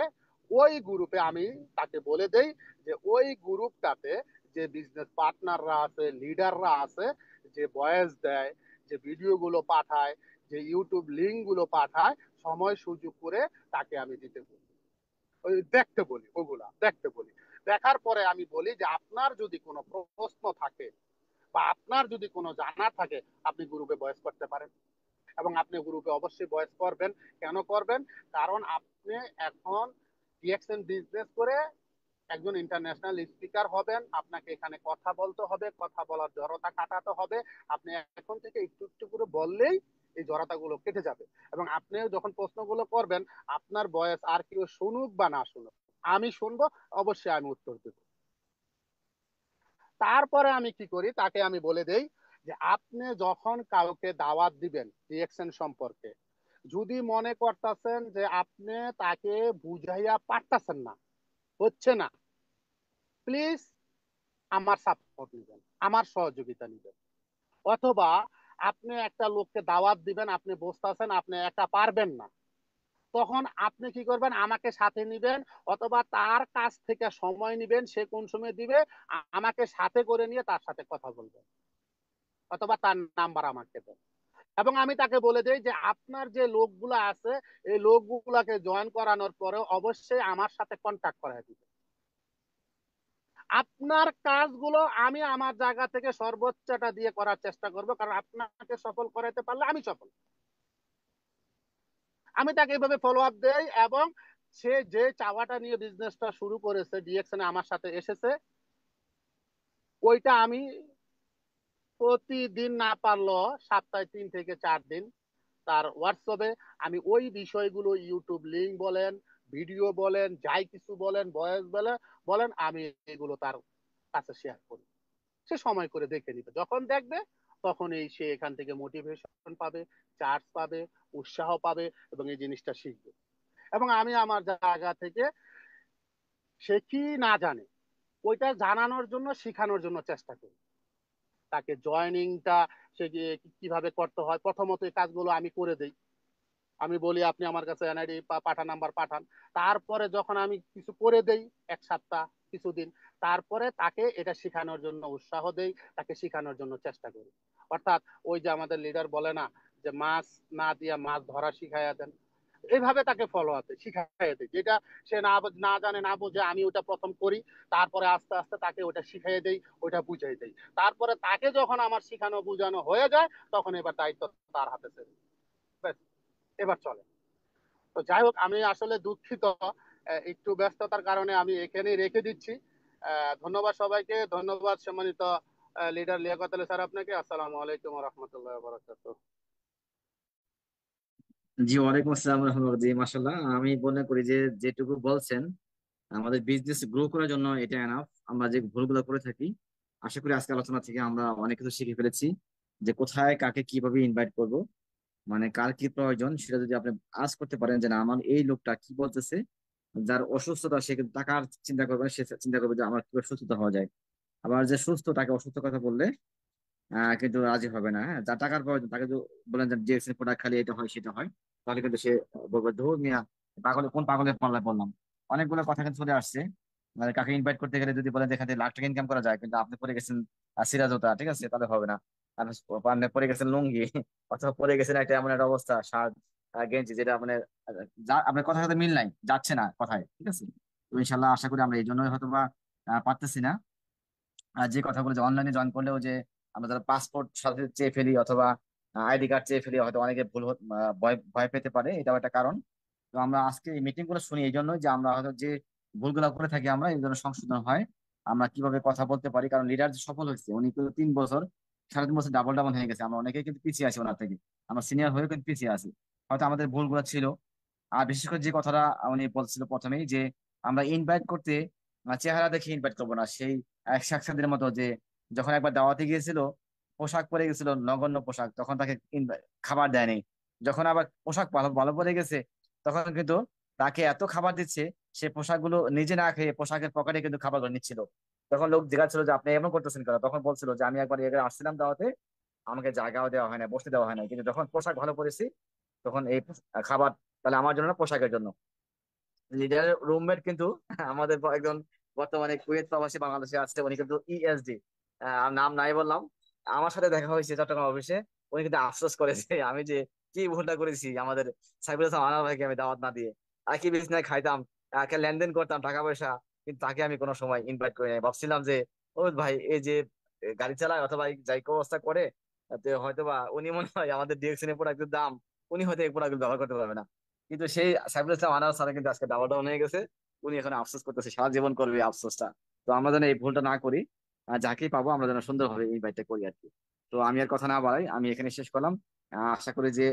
ওই গ্রুপে আমি তাকে বলে দেই যে ওই গ্রুপটাতে যে বিজনেস পার্টনাররা আছে, লিডাররা আছে, যে ভয়েস দেয়, যে ভিডিওগুলো পাঠায়, যে ইউটিউব লিঙ্ক গুলো পাঠায়, সময় সুযোগ করে তাকে আমি দিতে বলি, ওই দেখতে বলি, ওগুলা দেখতে বলি। দেখার পরে আমি বলি যে আপনার যদি কোনো প্রশ্ন থাকে বা আপনার যদি কোনো জানার থাকে, আপনি গ্রুপে ভয়েস করতে পারেন। এবং আপনি গ্রুপে অবশ্যই ভয়েস করবেন। কেন করবেন? কারণ আপনি এখন ডিএক্সএন বিজনেস করে একজন ইন্টারন্যাশনাল স্পিকার হবেন, আপনাকে এখানে কথা বলতে হবে, কথা বলার জড়তা কাটাতে হবে। আপনি এখন থেকে একটু একটু করে বললেই এই জড়তাগুলো কেটে যাবে। এবং আপনি যখন প্রশ্নগুলো করবেন, আপনার ভয়েস আর কেউ শুনুক বা না শুনুক, আমি শুনবো, অবশ্যই আমি উত্তর দেব। তারপরে আমি কি করি, তাকে আমি বলে দেই যে আপনি যখন কাউকে দাওয়াত দিবেন রিয়েকশন সম্পর্কে, যদি মনে করতেছেন যে আপনি তাকে বুঝাইয়া পারতেছেন না, হচ্ছে না, প্লিজ আমার সাপোর্ট নেবেন, আমার সহযোগিতা নেবেন। অথবা আপনি একটা লোককে দাওয়াত দিবেন, আপনি বুঝতেছেন আপনি একা পারবেন না, তখন আপনি কি করবেন, আমাকে সাথে নিবেন, অথবা তার কাছ থেকে সময় নিবেন, সে কোন সময় দিবে, আমাকে সাথে করে নিয়ে তার সাথে কথা বলবেন, অথবা তার নাম্বার আমাকে দেন। এবং আমি তাকে বলে দেই যে আপনার যে লোকগুলো আছে, এই লোকগুলাকে জয়েন করানোর পরে অবশ্যই আমার সাথে কন্ট্যাক্ট করা দিবে। আপনার কাজগুলো আমি আমার জায়গা থেকে সর্বোচ্চটা দিয়ে করার চেষ্টা করব, কারণ আপনাকে সফল করাতে পারলে আমি সফল। আমি তাকে এইভাবে ফলো আপ দেই। এবং সে যে চাওয়াটা নিয়ে বিজনেসটা শুরু করেছে, ডিএক্সনে আমার সাথে এসেছে, ওইটা আমি প্রতিদিন না পারলেও সপ্তাহে 3 থেকে 4 দিন তার হোয়াটসঅ্যাপে আমি ওই বিষয়গুলো, ইউটিউব লিঙ্ক বলেন, ভিডিও বলেন, যাই কিছু বলেন, ভয়েস বলেন বলেন, আমি এগুলো তার কাছে শেয়ার করি। সে সময় করে দেখে নিবে, যখন দেখবে তখন এই সে এখান থেকে মোটিভেশন পাবে, চার্জ পাবে, উৎসাহ পাবে, এবং এই জিনিসটা শিখবে। এবং আমি আমার জায়গা থেকে সে কি না জানে ওইটা জানানোর জন্য, শিখানোর জন্য চেষ্টা করি। তাকে জয়নিংটা সে কিভাবে করতে হয়, প্রথমত এই কাজগুলো আমি করে দিই। আমি বলি আপনি আমার কাছে এনআইডি পাঠান, নাম্বার পাঠান। তারপরে যখন আমি কিছু করে দেই, 1 সপ্তাহ, কিছুদিন, তারপরে তাকে এটা শেখানোর জন্য উৎসাহ দেই, তাকে শেখানোর জন্য চেষ্টা করি। অর্থাৎ ওই যে আমাদের লিডার বলে না, যে মাছ না দিয়া মাছ ধরা শিখাইয়া দেন, এইভাবে তাকে ফলো আছে শিখাই দেয়, যেটা সে না না জানে না বোঝে, আমি ওটা প্রথম করি, তারপরে আস্তে আস্তে তাকে ওটা শিখাই দেই, ওটা বুঝাই দেই। তারপরে তাকে যখন আমার শিখানো বুঝানো হয়ে যায়, তখন এবার দায়িত্ব তার হাতে ছেড়ে দিই। ব্যাস, এবার চলে। তো যাই হোক, আমি আসলে দুঃখিত, একটু ব্যস্ততার কারণে আমি এখানেই রেখে দিচ্ছি। ধন্যবাদ সবাইকে, ধন্যবাদ সম্মানিত লিডার লিয়াকত আলী স্যার আপনাকে। আসসালামু আলাইকুম রহমতুল্লাহ বরকাত। জি, ওয়ালাইকুম আসসালাম রহমতুল্লাহ। জি, মাশাল্লাহ, আমি মনে করি যে যেটুকু বলছেন আমাদের বিজনেস গ্রো করার জন্য এটা এনাফ। আমরা যে ভুলগুলো করে থাকি, আশা করি আজকে আলোচনা থেকে আমরা অনেক কিছু শিখে ফেলেছি, যে কোথায় কাকে কিভাবে ইনভাইট করব, মানে কার কি প্রয়োজন সেটা যদি আপনি আজ করতে পারেন, যে না আমার এই লোকটা কি বলতেছে, যার অসুস্থতা সে কিন্তু টাকার চিন্তা করবে না, সে চিন্তা করবে যে আমার কিভাবে সুস্থ হওয়া যায়। আবার যে সুস্থ তাকে অসুস্থ কথা বললে কিন্তু রাজি হবে না। হ্যাঁ, যার টাকার প্রয়োজন তাকে যদি বলেন যে ডিএক্সএল প্রোডাক্ট খালি এটা হয় সেটা হয়, তাহলে কিন্তু সে বলবে ধুর মিয়া, পাগলে কোন পাগলের পাল্লায় বললাম। অনেকগুলো কথা কিন্তু চলে আসছে। মানে কাকে ইনভাইট করতে গেলে যদি বলেন যে এখান থেকে লাখ টাকা ইনকাম করা যায়, কিন্তু আপনি পরে গেছেন সিরাজোতা, ঠিক আছে, তাহলে হবে না। আপনি পরে গেছেন লুঙ্গি, অথবা পরে গেছেন একটা এমন একটা অবস্থা শার্ট গেঞ্জি যেটা মানে আপনার কথার সাথে মিল নাই, যাচ্ছে না কথায়, ঠিক আছে। তো ইনশাল্লাহ আশা করি আমরা এই জন্যই হয়তো বা পারতেছি না। আর যে কথাগুলো যে অনলাইনে জয়েন করলেও যে আমরা যারা পাসপোর্ট সাথে চেয়ে ফেলি অথবা আইডি কার্ড চেয়ে ফেলি, হয়তো অনেকে ভুল ভয় ভয় পেতে পারে, এটাও একটা কারণ। তো আমরা আজকে এই মিটিং গুলো শুনি এই জন্য যে আমরা হয়তো যে ভুলগুলো করে থাকি আমরা এই জন্য সংশোধন হয়, আমরা কিভাবে কথা বলতে পারি। কারণ লিডার যে সফল হয়েছে উনি কিন্তু 3 বছর, 3.5 বছর ডাবল ডাবল হয়ে গেছে, আমরা অনেকে কিন্তু পিছিয়ে আছি ওনার থেকে, আমরা সিনিয়র হয়েও কিন্তু পিছিয়ে আছি। হয়তো আমাদের ভুলগুলো ছিল। আর বিশেষ করে যে কথাটা উনি বলছিল প্রথমেই, যে আমরা ইনভাইট করতে চেহারা দেখে ইনভাইট করবো না। সেই এক সাক্ষাতের মতো, যে যখন একবার দাওয়াতে গিয়েছিল, পোশাক পরে গেছিল নগণ্য পোশাক, তখন তাকে খাবার দেয়নি। যখন আবার পোশাক ভালো ভালো পরে গেছে, তখন কিন্তু তাকে এত খাবার দিচ্ছে, সে পোশাকগুলো নিজে না খেয়ে পোশাকের পকেটে কিন্তু খাবারগুলো নিচ্ছিল। তখন লোক জিজ্ঞাসা ছিল যে আপনি এমন করতেছেন কেন, তখন বলছিল যে আমি একবার এখানে আসছিলাম দাওয়াতে, আমাকে জায়গাও দেওয়া হয় না, বসতে দেওয়া হয় না, কিন্তু যখন পোশাক ভালো পরেছি তখন এই খাবার তাহলে আমার জন্য না, পোশাকের জন্য। লিডারের রুমমেট কিন্তু আমাদের একজন বর্তমানে কুয়েত প্রবাসী বাংলাদেশে আছে, উনি কিন্তু ইএসডি, নাম নাই বললাম, আমার সাথে দেখা হয়েছে চট্টগ্রাম অফিসে। উনি কিন্তু আফসোস করেছে আমি যে কি ভুলটা করেছি, আমাদের সাইফুল ইসলাম আনার ভাইকে আমি দাওয়াত না দিয়ে একই বিছনায় খাইতাম, একে লেনদেন করতাম টাকা পয়সা, কিন্তু তাকে আমি কোনো সময় ইনভাইট করি নাই। ভাবছিলাম যে ও ভাই এই যে গাড়ি চালায় অথবা এই যাই অবস্থা করে, তো হয়তো বা উনি মনে হয় আমাদের ডিএক্সএন এর প্রোডাক্টের দাম, উনি হয়তো এই প্রোডাক্ট ব্যবহার করতে পারবে না। কিন্তু সেই সাইফুল ইসলাম আনার সাথে কিন্তু আজকে ডাবল ডাউন হয়ে গেছে। উনি এখন আফসোস করতেছে, সারা জীবন করবে এই আফসোসটা। তো আমরা যেন এই ভুলটা না করি, যাকেই পাবো আমরা যেন সুন্দরভাবে এই বাইকটা করি আর কি। তো আমি আর কথা না বাড়াই, আমি এখানে শেষ করলাম। আশা করি যে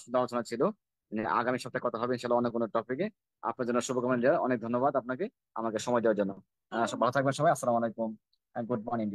সুন্দর আলোচনা ছিল। আগামী সপ্তাহে কথা হবে ইনশাল্লাহ অন্য কোনো টপিকে। আপনার জন্য শুভকামনা রইলো। অনেক ধন্যবাদ আপনাকে আমাকে সময় দেওয়ার জন্য। ভালো থাকবেন সবাই। আসসালামু আলাইকুম, গুড মর্নিং।